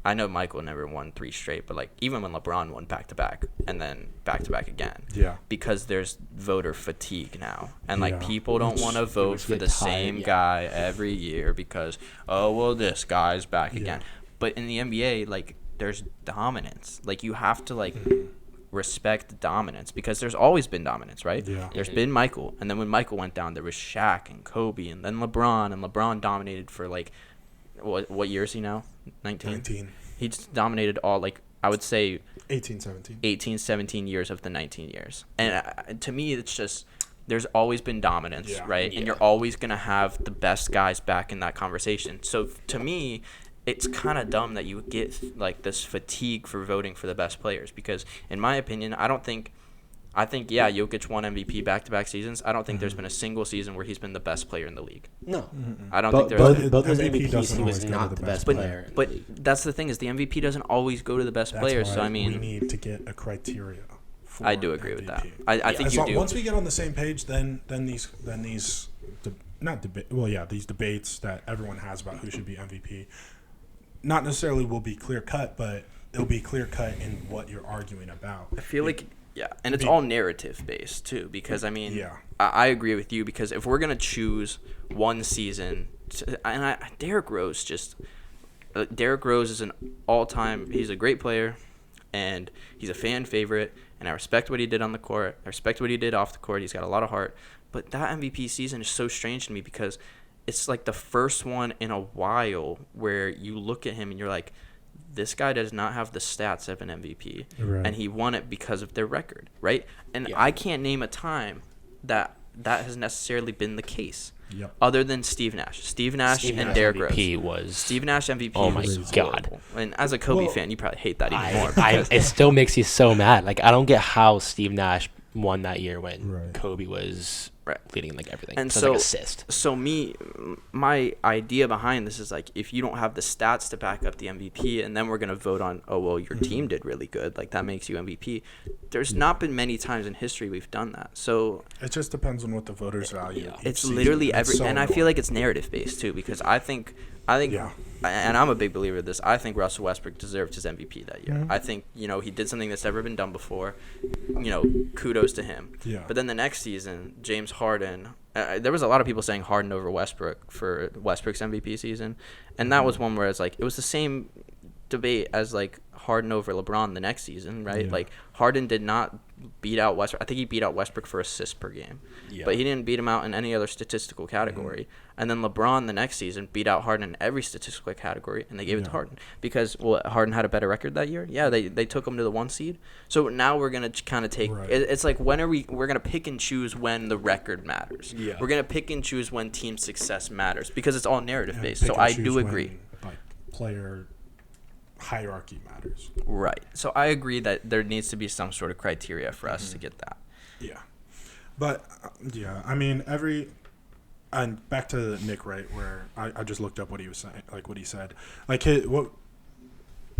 I know Michael never won 3 straight, but like even when LeBron won back-to-back and then back-to-back again, because there's voter fatigue now, and like people don't want to vote for the same guy every year because this guy's back again. But in the NBA, like there's dominance. Like you have to like respect dominance because there's always been dominance, right? There's been Michael, and then when Michael went down, there was Shaq and Kobe, and then LeBron, and LeBron dominated for like what year is he now? 19. He just dominated all, like, I would say 18, 17 years of the 19 years. And to me, it's just there's always been dominance, right? And you're always going to have the best guys back in that conversation. So to me, it's kind of dumb that you get like this fatigue for voting for the best players because in my opinion, I think Jokic won MVP back-to-back seasons. I don't think there's been a single season where he's been the best player in the league. No. I don't think there's both those MVPs he was not the best player. But that's the thing is the MVP doesn't always go to the best players. So I mean, we need to get a criteria I do agree with that. I think you do. Once we get on the same page, then these these debates that everyone has about who should be MVP, not necessarily will be clear cut, but it'll be clear cut in what you're arguing about. I feel like, and it's all narrative based too, because I mean, I agree with you, because if we're gonna choose one season, Derrick Rose is an all-time. He's a great player, and he's a fan favorite, and I respect what he did on the court. I respect what he did off the court. He's got a lot of heart. But that MVP season is so strange to me, because it's like the first one in a while where you look at him and you're like, this guy does not have the stats of an MVP. Right. And he won it because of their record, right? And I can't name a time that has necessarily been the case. Yep. Other than Steve Nash. Steve Nash and Derrick Rose. Steve Nash MVP oh my God. Horrible. And as a Kobe fan, you probably hate that even more. It still makes you so mad. Like, I don't get how Steve Nash won that year when Kobe was leading like everything. And so, like assist. So my idea behind this is like, if you don't have the stats to back up the MVP, and then we're gonna vote on, oh well, your team did really good, like that makes you MVP. There's not been many times in history we've done that. So it just depends on what the voters value. It's literally and I feel like it's narrative based too, because I think, and I'm a big believer of this. I think Russell Westbrook deserved his MVP that year. I think, he did something that's never been done before. Kudos to him. Yeah. But then the next season, James Harden. There was a lot of people saying Harden over Westbrook for Westbrook's MVP season, and that was one where it's like it was the same debate as like Harden over LeBron the next season, right? Yeah. Like Harden did not beat out Westbrook. I think he beat out Westbrook for assists per game, but he didn't beat him out in any other statistical category. And then LeBron the next season beat out Harden in every statistical category, and they gave it to Harden because Harden had a better record that year. Yeah, they took him to the 1 seed. So now we're gonna kind of take. It's like we're gonna pick and choose when the record matters. Yeah. We're gonna pick and choose when team success matters because it's all narrative based. So I do agree. Like player hierarchy matters. Right. So I agree that there needs to be some sort of criteria for us to get that. Yeah. But, I mean, and back to Nick, right, where I just looked up what he was saying, like what he said. Like, what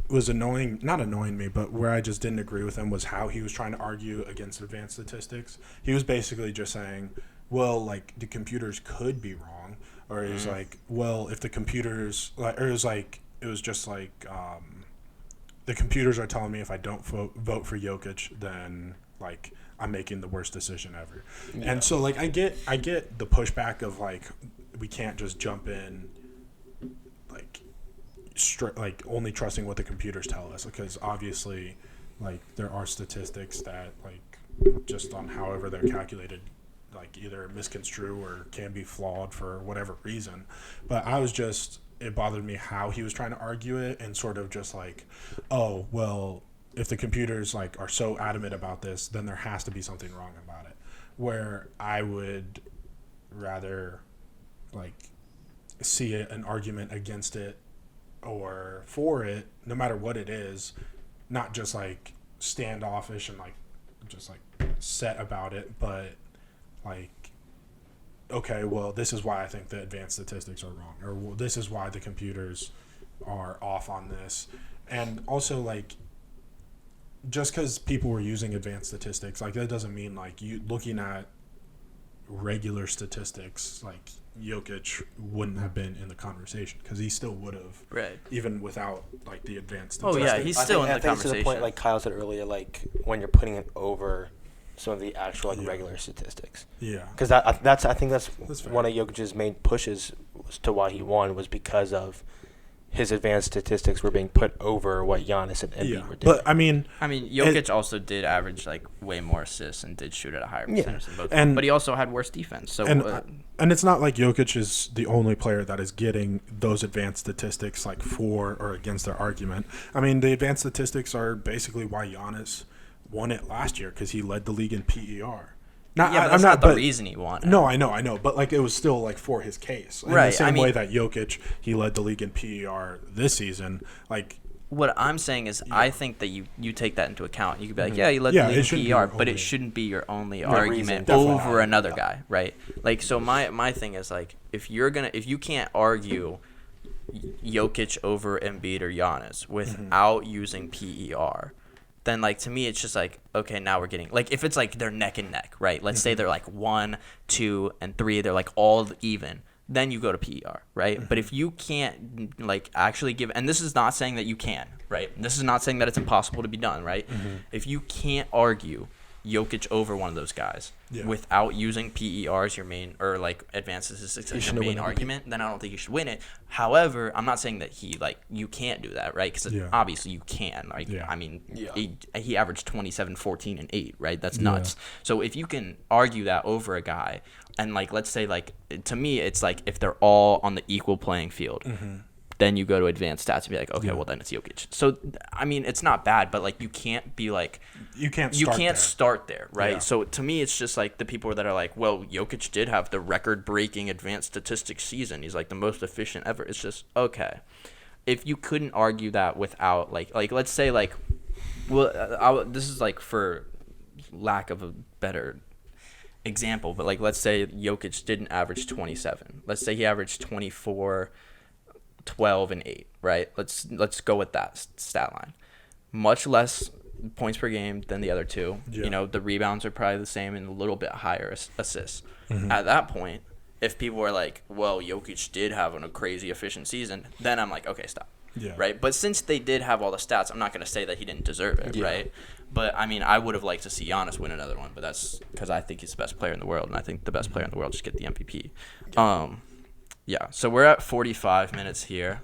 was not annoying me, but where I just didn't agree with him was how he was trying to argue against advanced statistics. He was basically just saying, well, like, the computers could be wrong. Or he was like, well, if the computers, it was just like the computers are telling me if I don't vote for Jokic, then like I'm making the worst decision ever. Yeah. And so like I get the pushback of like we can't just jump in like like only trusting what the computers tell us, because obviously like there are statistics that like just on however they're calculated like either misconstrue or can be flawed for whatever reason. But it bothered me how he was trying to argue it and sort of just like, oh, well, if the computers like are so adamant about this, then there has to be something wrong about it. Where I would rather like see an argument against it or for it, no matter what it is, not just like standoffish and like just like set about it, but like, okay, well, this is why I think the advanced statistics are wrong, or well, this is why the computers are off on this. And also, like, just because people were using advanced statistics, like, that doesn't mean, like, you looking at regular statistics, like, Jokic wouldn't have been in the conversation, because he still would have, right, even without, like, the advanced statistics. Oh, yeah, he's still in the conversation. To the point, like Kyle said earlier, like, when you're putting it over some of the actual like regular statistics. Yeah. Because I think that's one of Jokic's main pushes to why he won, was because of his advanced statistics were being put over what Giannis and Embiid were doing. But I mean, Jokic also did average like way more assists and did shoot at a higher percentage than both. But he also had worse defense. So and it's not like Jokic is the only player that is getting those advanced statistics like for or against their argument. I mean, the advanced statistics are basically why Giannis won it last year, because he led the league in PER. But that's not the reason he won it. No, I know. But, like, it was still, like, for his case. In the same way that Jokic, he led the league in PER this season. Like, what I'm saying is I think that you take that into account. You could be like, he led the league in PER, but it shouldn't be your only argument over another guy, right? Like, so my thing is, like, if you can't argue Jokic over Embiid or Giannis without using PER, then like to me it's just like, okay, now we're getting like, if it's like they're neck and neck, right? Let's say they're like 1, 2, and 3, they're like all even, then you go to PER, right? But if you can't like actually give, and this is not saying that you can, right? This is not saying that it's impossible to be done, right? If you can't argue Jokic over one of those guys without using PER as your main, or like advanced statistics as your main argument, then I don't think you should win it. However, I'm not saying that you can't do that, right? Because obviously you can. Like, I mean, he averaged 27, 14, and 8, right? That's nuts. So if you can argue that over a guy, and like let's say like, to me it's like if they're all on the equal playing field. Then you go to advanced stats and be like, okay, well then it's Jokic. So I mean, it's not bad, but like you can't be like, you can't start there, right? So to me, it's just like the people that are like, well, Jokic did have the record-breaking advanced statistics season. He's like the most efficient ever. It's just, okay, if you couldn't argue that without like let's say like, well, this is like for lack of a better example, but like let's say Jokic didn't average 27. Let's say he averaged 24. 12 and 8, right? Let's go with that stat line. Much less points per game than the other two. You know, the rebounds are probably the same and a little bit higher assists. At that point, if people were like, well, Jokic did have a crazy efficient season, then I'm like, okay, stop. Right? But since they did have all the stats, I'm not going to say that he didn't deserve it, right? But, I mean, I would have liked to see Giannis win another one, but that's because I think he's the best player in the world, and I think the best player in the world should get the MVP. Yeah, so we're at 45 minutes here.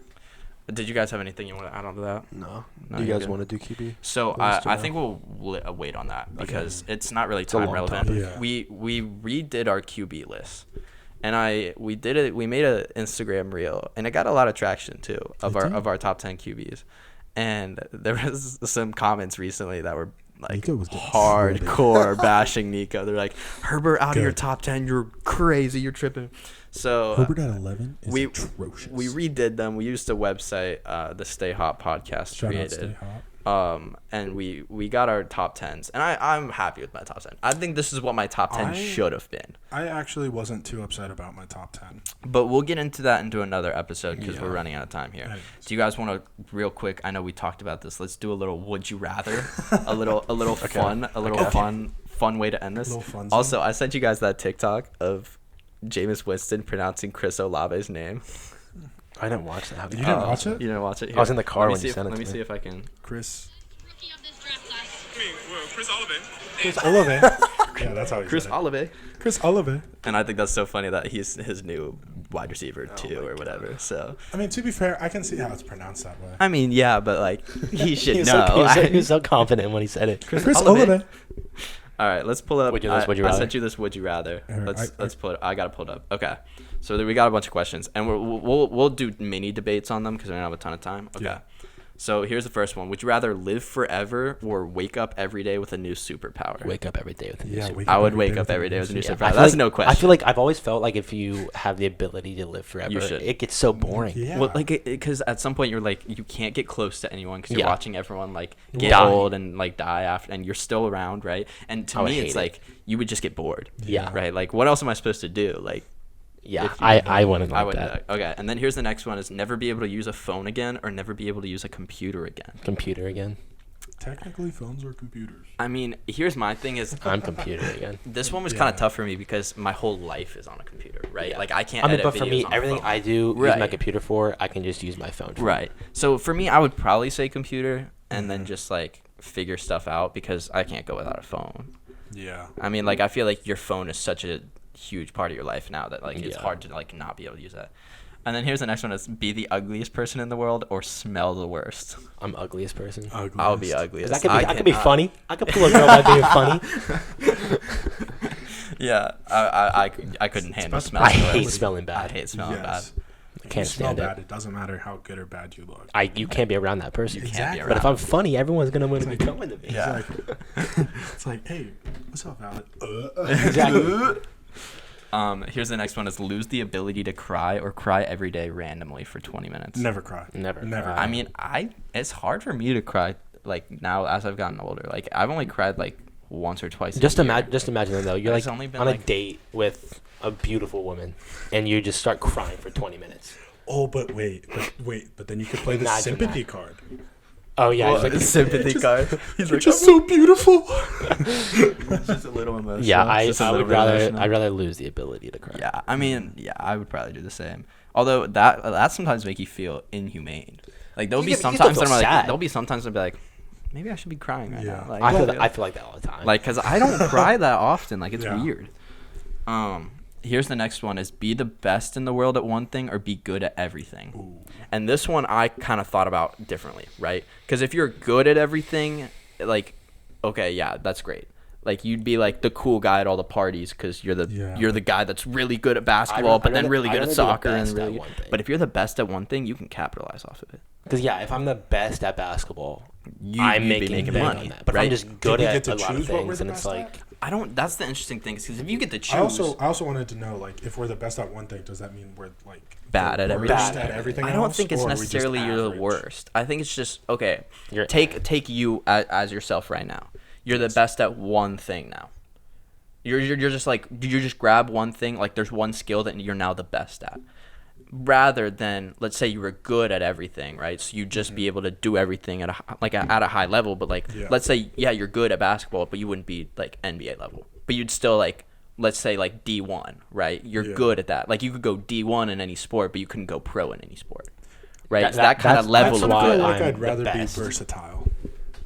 Did you guys have anything you want to add on to that? No. Do you guys want to do QB? So I think we'll wait on that because it's not really time relevant. We redid our QB list, and we made an Instagram reel, and it got a lot of traction too of our top 10 QBs, and there was some comments recently that were like hardcore bashing Nico. They're like, Herbert out of your top 10, you're crazy, you're tripping. So Herbert at 11 is atrocious. We redid them. We used a website, the Stay Hot podcast created. And we got our top 10s, and I'm happy with my top 10. I think this is what my top 10 should have been. I actually wasn't too upset about my top 10. But we'll get into that into another episode because we're running out of time here. Anyways. Do you guys want to, real quick, I know we talked about this, let's do a little would you rather, a little fun way to end this. Also, I sent you guys that TikTok of Jameis Winston pronouncing Chris Olave's name. I didn't watch that. You didn't watch it? You didn't watch it? Here. I was in the car when you sent it to me. Let me see if I can. Chris Chris Olave. Yeah, that's how he Chris said it. Olave. Chris Olave. And I think that's so funny that he's his new wide receiver too, or whatever. So I mean, to be fair, I can see how it's pronounced that way. I mean, yeah, but like he should know. He was so confident when he said it. Chris Olave. All right, let's pull it up. I sent you this would you rather. Right, Let's pull it. I got to pull it up. Okay. So we got a bunch of questions, and we'll do mini debates on them because we don't have a ton of time. Okay. Yeah. So here's the first one. Would you rather live forever or wake up every day with a new superpower? Wake up every day with a new superpower. I would wake up every day with a new superpower. That's no question. I feel like I've always felt like if you have the ability to live forever, it gets so boring. Yeah. Well, like, because at some point you're like, you can't get close to anyone because you're watching everyone like get old and like die after, and you're still around, right? And to me, it's like you would just get bored. Yeah. Right. Like, what else am I supposed to do? Like. Yeah, I wouldn't like that. Okay, and then here's the next one: is never be able to use a phone again, or never be able to use a computer again. Computer again. Technically, phones are computers. I mean, here's my thing: is I'm computer again. This one was kind of tough for me because my whole life is on a computer, right? Yeah. Like I can't. But for me, everything I do use my computer for, I can just use my phone for. Right. So for me, I would probably say computer, and then just like figure stuff out because I can't go without a phone. Yeah. I mean, like I feel like your phone is such a huge part of your life now that like it's hard to like not be able to use that. And then here's the next one: is be the ugliest person in the world or smell the worst. I'm ugliest person. I'll be ugliest. I could be funny. I could pull a girl by being funny. Yeah, I couldn't handle smelling. I hate smelling bad. I hate smelling bad. I can't stand it. It doesn't matter how good or bad you look. You can't be around that person. You can't be around. But if I'm funny, everyone's gonna want to be coming to me. Yeah. It's like, hey, what's up, Alec? Exactly. Here's the next one: is lose the ability to cry or cry every day randomly for 20 minutes. Never cry. Never. I mean, it's hard for me to cry like now as I've gotten older. Like I've only cried like once or twice. Just imagine though. You're like only been on a date with a beautiful woman, and you just start crying for 20 minutes. Oh, but wait. But then you could play the sympathy card. Oh yeah, Well, he's sympathy card. He's like, just so beautiful. it's just a little emotional. Yeah, It's just a I little would bit rather emotional. I'd rather lose the ability to cry. Yeah, I mean, I would probably do the same. Although that sometimes make you feel inhumane. Like there'll be sometimes I'm like, maybe I should be crying right now. Like, I feel like that all the time. like, cause I don't cry that often. Like it's Yeah. weird. Here's the next one: is be the best in the world at one thing or be good at everything. Ooh. And this one I kind of thought about differently, right? Because if you're good at everything, like, okay, yeah, that's great. Like you'd be like the cool guy at all the parties because you're the guy that's really good at basketball, but then really good at soccer and really. But if you're the best at one thing, you can capitalize off of it. Because if I'm the best at basketball, I'm I'm making money on that. But right? if I'm just good we at get to a lot of choose what we're things, the and it's best like I don't. That's the interesting thing because if you get to choose, I also wanted to know, like, if we're the best at one thing, does that mean we're like bad at the everything. worst at everything? I don't else, think it's or are we just necessarily you're the average? worst. I think it's just okay. You're- Take you as yourself right now. You're the best at one thing now. You're just like you just grab one thing, like there's one skill that you're now the best at. Rather than, let's say you were good at everything, right? So you'd just be able to do everything at a high level, but like let's say you're good at basketball, but you wouldn't be like NBA level. But you'd still like, let's say like D1, right? You're good at that. Like you could go D1 in any sport, but you couldn't go pro in any sport. Right? That kind of level of I good. feel like I'm I'd rather the be best. versatile.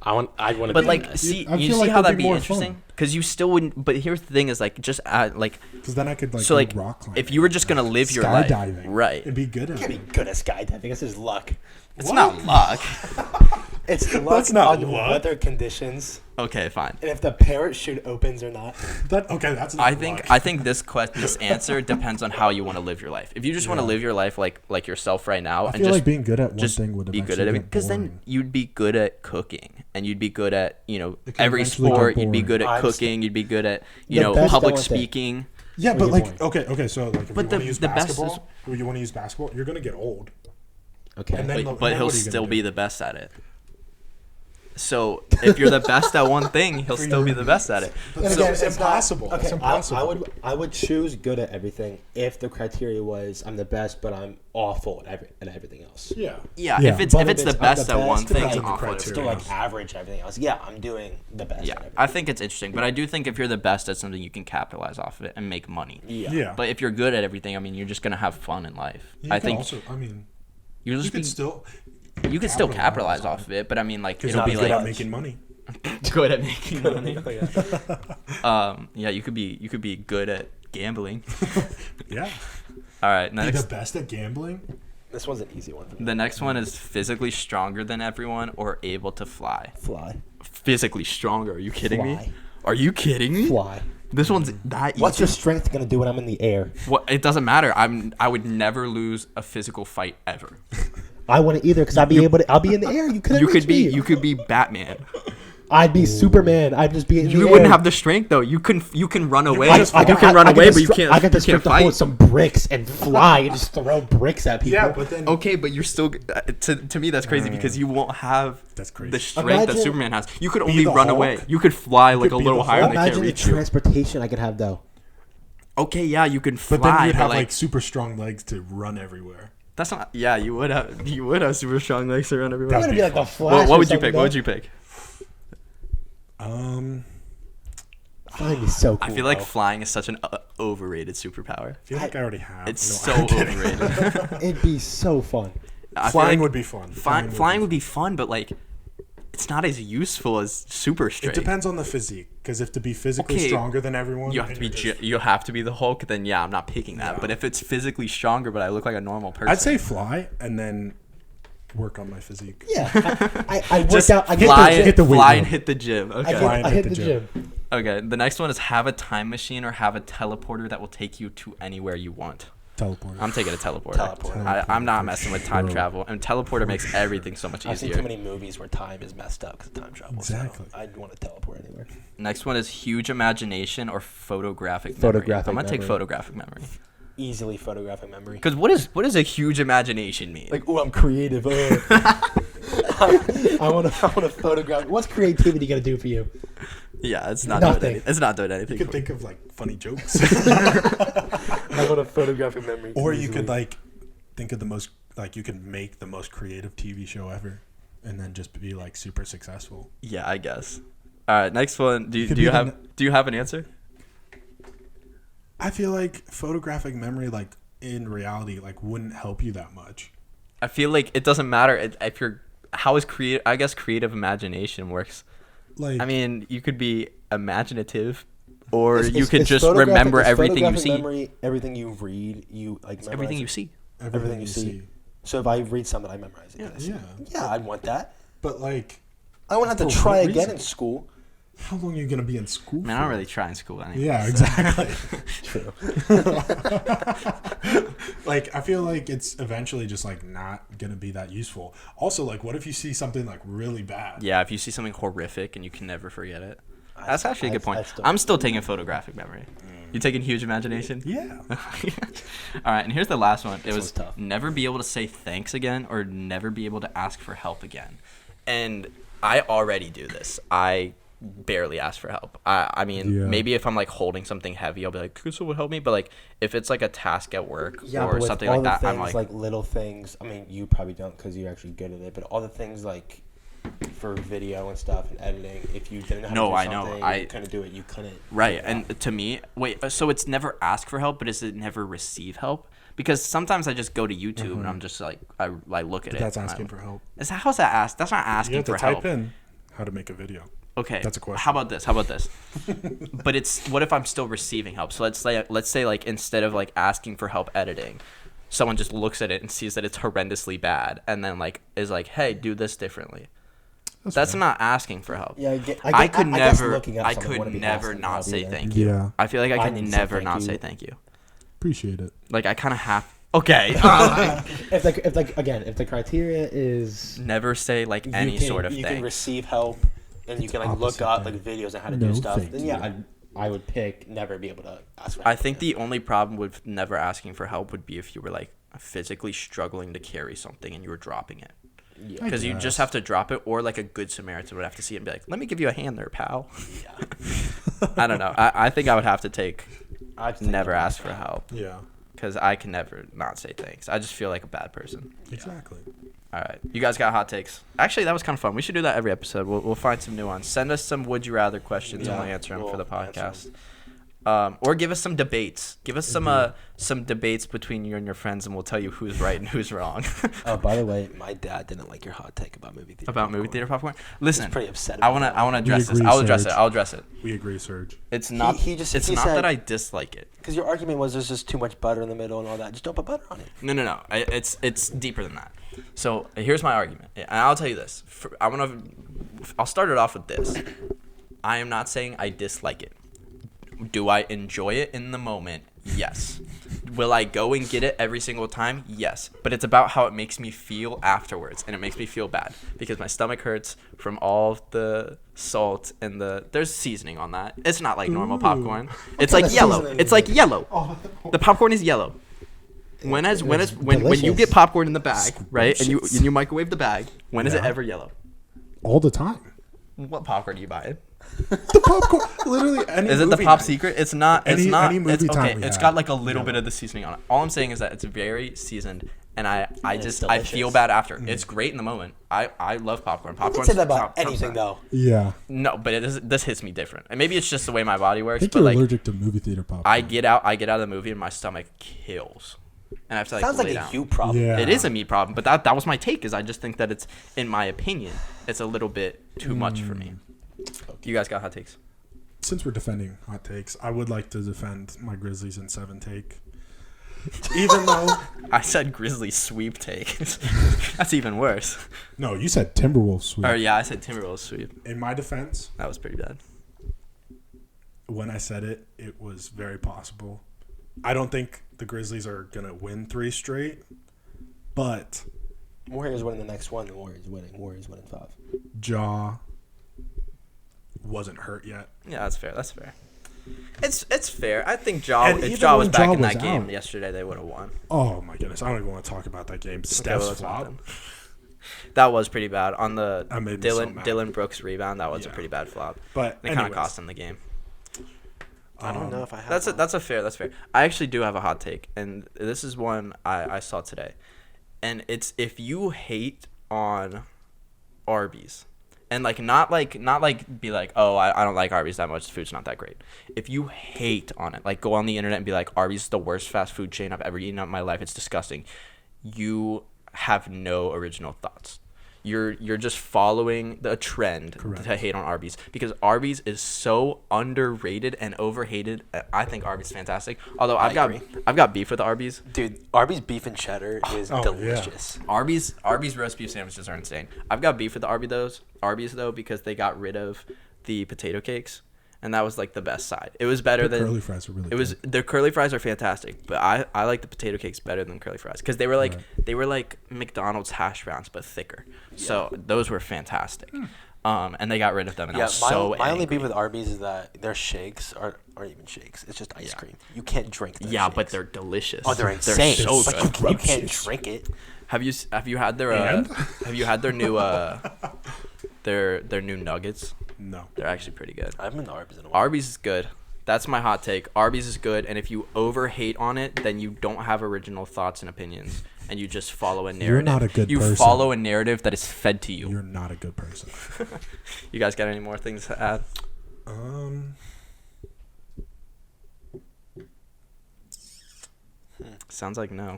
I'd want to. But be like, the best. see, I you feel see like how that'd that'd be be more interesting? fun. Because you still wouldn't. But here's the thing: is like just like Because then I could like so go like rock climbing, if you were just gonna live your life, skydiving, right? and be good at Be it. good at skydiving. This is luck. It's not luck. It's luck That's not on luck. weather conditions Okay, fine. and if the parachute opens or not. That's not I think this answer depends on how you want to live your life. If you just want to live your life like yourself right now, I and feel just like being good at one just thing would be good at everything, because then you'd be good at cooking and you'd be good at It could every eventually get sport. You'd be boring. good at I cooking. You'd be good at The best public at one thing. speaking. Yeah, but Your like point. okay, so like if But you the- want to use the best basketball, you're gonna get old. Okay. And then, But he'll what are you still gonna be do? the best at it. So if you're the best at one thing, he'll still be the best at it. But And so again, it's it's not- impossible. Okay, It's impossible. I would choose good at everything if the criteria was I'm the best, but I'm awful at everything else. Yeah. Yeah, Yeah. if it's But the I'm best the at one best, thing, depends I'm on the awful at criteria. Still everything like else. average everything else. Yeah, I'm doing the best. Yeah, at everything. I think it's interesting, but I do think if you're the best at something, you can capitalize off of it and make money. Yeah. But if you're good at everything, I mean, you're just gonna have fun in life. You I can think also, I mean, you'll you just could be, still you could still capitalize on off of it, but I mean, like because it'll you'll be be good at like making money. good at making money. Yeah, you could be good at gambling. Yeah. All right, Be next. the best at gambling. This one's an easy one. The next one is physically stronger than everyone or able to fly. Fly. Physically stronger? Are you kidding me? Fly. Are you kidding me? Fly. This one's that easy. What's your strength gonna do when I'm in the air? What? It doesn't matter. I would never lose a physical fight ever. I wouldn't either because I'll be in the air. You couldn't. You could be Batman. I'd be Superman. I'd just be in the You air. wouldn't have the strength though. You can run away. I You got- can run away, get but you the can't. I got the you can't strength to hold fight. some bricks and fly and just throw bricks at people. Yeah, but then Okay, but you're still to me that's crazy because you won't have That's crazy. the strength that Imagine- Superman has. You could only the run Hulk. away. You could fly like could a be little the higher Hulk. and they can't Imagine the reach you. transportation I could have though. Okay, yeah, you can fly, but then you'd have like like super strong legs to run everywhere. that's not. Yeah, you would have super strong legs to run everywhere. I'm gonna be like the Flash. What or would you something, pick? What would you pick? Flying is so cool. I feel like though. flying is such an overrated superpower. I feel like I already have. It's No, so I'm kidding. overrated. It'd be so fun. I feel Flying like would be fun. Flying would be fun, but like, it's not as useful as super It strength. depends on the physique, because if to be physically Okay, stronger than everyone, You have to be you have to be the Hulk. Then yeah, I'm not picking that. Yeah. But if it's physically stronger, but I look like a normal person, I'd say fly and then work on my physique. Yeah, I work just out. I fly, hit the weight fly room. and hit the gym. Okay. Fly and I hit hit the the gym. gym. Okay. The next one is have a time machine or have a teleporter that will take you to anywhere you want. Teleporter. I'm taking a teleporter. Teleporter. I'm not For messing with time sure. travel, and teleporter makes everything so much I've seen too easier. many movies where time is messed up because of time travel. Exactly. So I'd want to teleport anywhere. Next one is huge imagination or photographic memory. Photographic I'm gonna take memory. photographic memory. Easily photographic memory. Because what is a huge imagination mean? Like, oh, I'm creative. I want to photograph. What's creativity gonna do for you? yeah, it's not Nothing. doing anything. It's not doing anything. You could for think of like funny jokes, I want a photographic memory. or you easily. could like think of the most, like you could make the most creative TV show ever. and then just be like super successful. Yeah, I guess. All right, next one. Do you have an answer? I feel like photographic memory, like in reality, like wouldn't help you that much. I feel like it doesn't matter if you're I guess creative imagination works. Like, I mean, you could be imaginative, or you could just remember everything you see. Memory, everything you read, you like. Everything you see. Everything you see. So if I read something, I memorize it. Yeah, I'd want that. But like, I wouldn't have to try again in school. How long are you gonna be in school? Man, I don't really try in school anyway. Yeah, exactly. True. Like, I feel like it's eventually just like not gonna be that useful. Also, like, what if you see something like really bad? Yeah, if you see something horrific and you can never forget it. That's actually a good point. I'm still taking photographic memory. You taking huge imagination? Yeah. All right, and here's the last one. It was tough. Never be able to say thanks again, or never be able to ask for help again. And I already do this. I barely ask for help. I mean, maybe if I'm like holding something heavy, I'll be like, could someone help me? But like, if it's like a task at work or something like that, I'm like little things. I mean, you probably don't because you're actually good at it. But all the things like for video and stuff and editing, if you didn't know how to do something, you couldn't do it. You couldn't. Right, and to me, so it's never ask for help, but is it never receive help? Because sometimes I just go to YouTube and I'm just like, I look at it. That's asking for help. How's that ask? That's not asking for help. You have to type in how to make a video. Okay. That's a question. How about this? But it's, what if I'm still receiving help? So let's say like instead of like asking for help editing, someone just looks at it and sees that it's horrendously bad and then like is like, hey, do this differently. That's not asking for help. Yeah, I could never not say thank you. Yeah. I feel like I could never not say thank you. Appreciate it. Like I kind of have. Okay. If the criteria is never say like any sort of thing. You can receive help. And you can like look up like videos on how to do stuff. Then yeah, I would pick never be able to ask for help. I think the only problem with never asking for help would be if you were like physically struggling to carry something and you were dropping it. Because you just have to drop it, or like a good Samaritan would have to see it and be like, let me give you a hand there, pal. Yeah. I don't know. I think I would have to take never ask for help. Yeah. Because I can never not say thanks. I just feel like a bad person. Exactly. All right. You guys got hot takes. Actually, that was kind of fun. We should do that every episode. We'll find some new ones. Send us some would you rather questions and we'll answer them for the podcast. Or give us some debates. Give us some debates between you and your friends, and we'll tell you who's right and who's wrong. Oh, by the way, my dad didn't like your hot take about movie theater. Movie theater popcorn. Listen, he's pretty upset. I want to address this. I'll address it. We agree, Serge. It's not. It's not that I dislike it. Because your argument was there's just too much butter in the middle and all that. Just don't put butter on it. No. It's deeper than that. So here's my argument, and I'll tell you this. I'll start it off with this. I am not saying I dislike it. Do I enjoy it in the moment? Yes. Will I go and get it every single time? Yes. But it's about how it makes me feel afterwards, and it makes me feel bad because my stomach hurts from all the salt and there's seasoning on that. It's not like normal popcorn. It's like yellow. It's like yellow. The popcorn is yellow. When you get popcorn in the bag, right, and you microwave the bag, when is it ever yellow? All the time. What popcorn do you buy? The popcorn, literally. Is it the pop secret? It's not. It's not. It's okay. It's got like a little bit of the seasoning on it. All I'm saying is that it's very seasoned, and I feel bad after. Mm. It's great in the moment. I love popcorn. Popcorn. Say that about anything though. Yeah. No, but this hits me different, and maybe it's just the way my body works. I think but you're like, allergic to movie theater popcorn. I get out of the movie and my stomach kills. And I have to like sounds lay like down. a you problem. Yeah. It is a me problem, but that was my take. Is I just think that it's, in my opinion, it's a little bit too much for me. You guys got hot takes? Since we're defending hot takes, I would like to defend my Grizzlies in 7 take. Even though I said Grizzlies sweep take. That's even worse. No, you said Timberwolves sweep. Or yeah, I said Timberwolves sweep. In my defense, that was pretty bad. When I said it, it was very possible. I don't think the Grizzlies are going to win 3 straight, but Warriors winning the next one, the Warriors winning 5. Ja wasn't hurt yet. Yeah, that's fair. It's fair. I think if Ja was back in that game yesterday, they would have won. Oh my goodness, I don't even want to talk about that game. Steph's flop. That was pretty bad on the Dylan Brooks rebound. That was a pretty bad flop. But it kind of cost him the game. I don't know if I have. That's fair. I actually do have a hot take, and this is one I saw today, and it's if you hate on Arby's. And not be like, oh, I don't like Arby's that much. The food's not that great. If you hate on it, go on the internet and be like, Arby's is the worst fast food chain I've ever eaten in my life. It's disgusting. You have no original thoughts. You're just following the trend to hate on Arby's, because Arby's is so underrated and overhated. I think Arby's is fantastic. Although I've got beef with Arby's. Dude, Arby's beef and cheddar is delicious. Yeah. Arby's roast beef sandwiches are insane. I've got beef with the Arby's though, because they got rid of the potato cakes. And that was the best side. It was better than curly fries are really good. Their curly fries are fantastic, but I like the potato cakes better than curly fries, because they were like McDonald's hash browns but thicker. Yeah. So those were fantastic. And they got rid of them, and I was so angry. My only beef with Arby's is that their shakes aren't even shakes. It's just ice cream. You can't drink their shakes. But they're delicious. Oh, they're insane. They're so good. You can't drink it. Have you had their have you had their new their new nuggets? No. They're actually pretty good. I haven't been to Arby's in a while. Arby's is good. That's my hot take. Arby's is good, and if you overhate on it, then you don't have original thoughts and opinions, and you just follow a narrative. You're not a good person. You follow a narrative that is fed to you. You're not a good person. You guys got any more things to add? Sounds like no.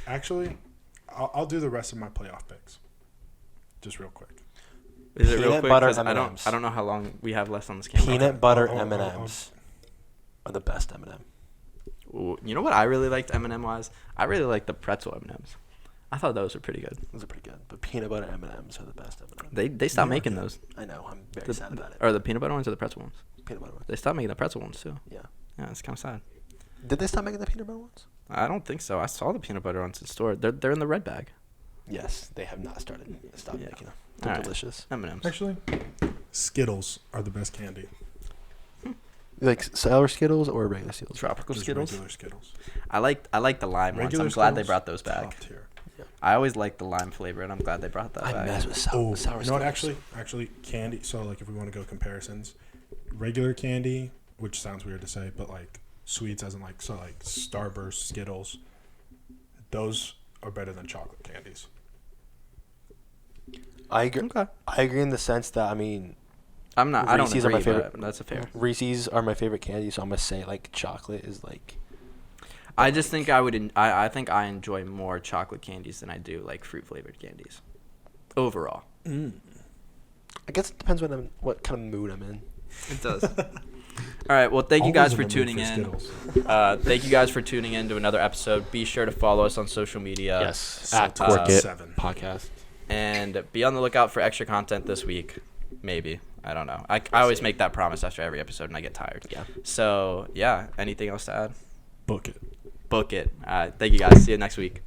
Actually, I'll do the rest of my playoff picks. Just real quick. Is it real Peanut quick? butter 'Cause M&Ms. I don't know how long we have left on this camera. Peanut butter M&Ms are the best M&M. Ooh, you know what I really liked M&M wise? I really liked the pretzel M&Ms. I thought those were pretty good. Those are pretty good, but peanut butter M&Ms are the best M&Ms. They stopped making those. I know. I'm very sad about it. Or the peanut butter ones or the pretzel ones? Peanut butter ones. They stopped making the pretzel ones too. Yeah. Yeah, it's kind of sad. Did they stop making the peanut butter ones? I don't think so. I saw the peanut butter ones in the store. They're in the red bag. Yes, they have not stopped making them. All They're right. delicious. M&Ms. Actually, Skittles are the best candy. Like sour Skittles or regular Skittles? Tropical Just Skittles. regular Skittles. I like the lime ones. I'm glad they brought those back. Top tier. Yeah. I always liked the lime flavor, and I'm glad they brought that I back. mess with sour You know Skittles. what? Actually, candy. So if we want to go comparisons, regular candy, which sounds weird to say, but sweets, as in Starburst, Skittles, those are better than chocolate candies. I agree. Okay. I agree in the sense that I don't Reese's agree, are my favorite. but That's a fair. Reese's are my favorite candy, so I'm gonna say chocolate is I just think I think I enjoy more chocolate candies than I do fruit flavored candies. Overall. I guess it depends what kind of mood I'm in. It does. All right. Well, thank you guys for tuning in. Thank you guys for tuning in to another episode. Be sure to follow us on social media. Yes. At Cork It 7 podcast. And be on the lookout for extra content this week. Maybe. I don't know. I always make that promise after every episode, and I get tired. Yeah. So, yeah. Anything else to add? Book it. Book it. Thank you guys. See you next week.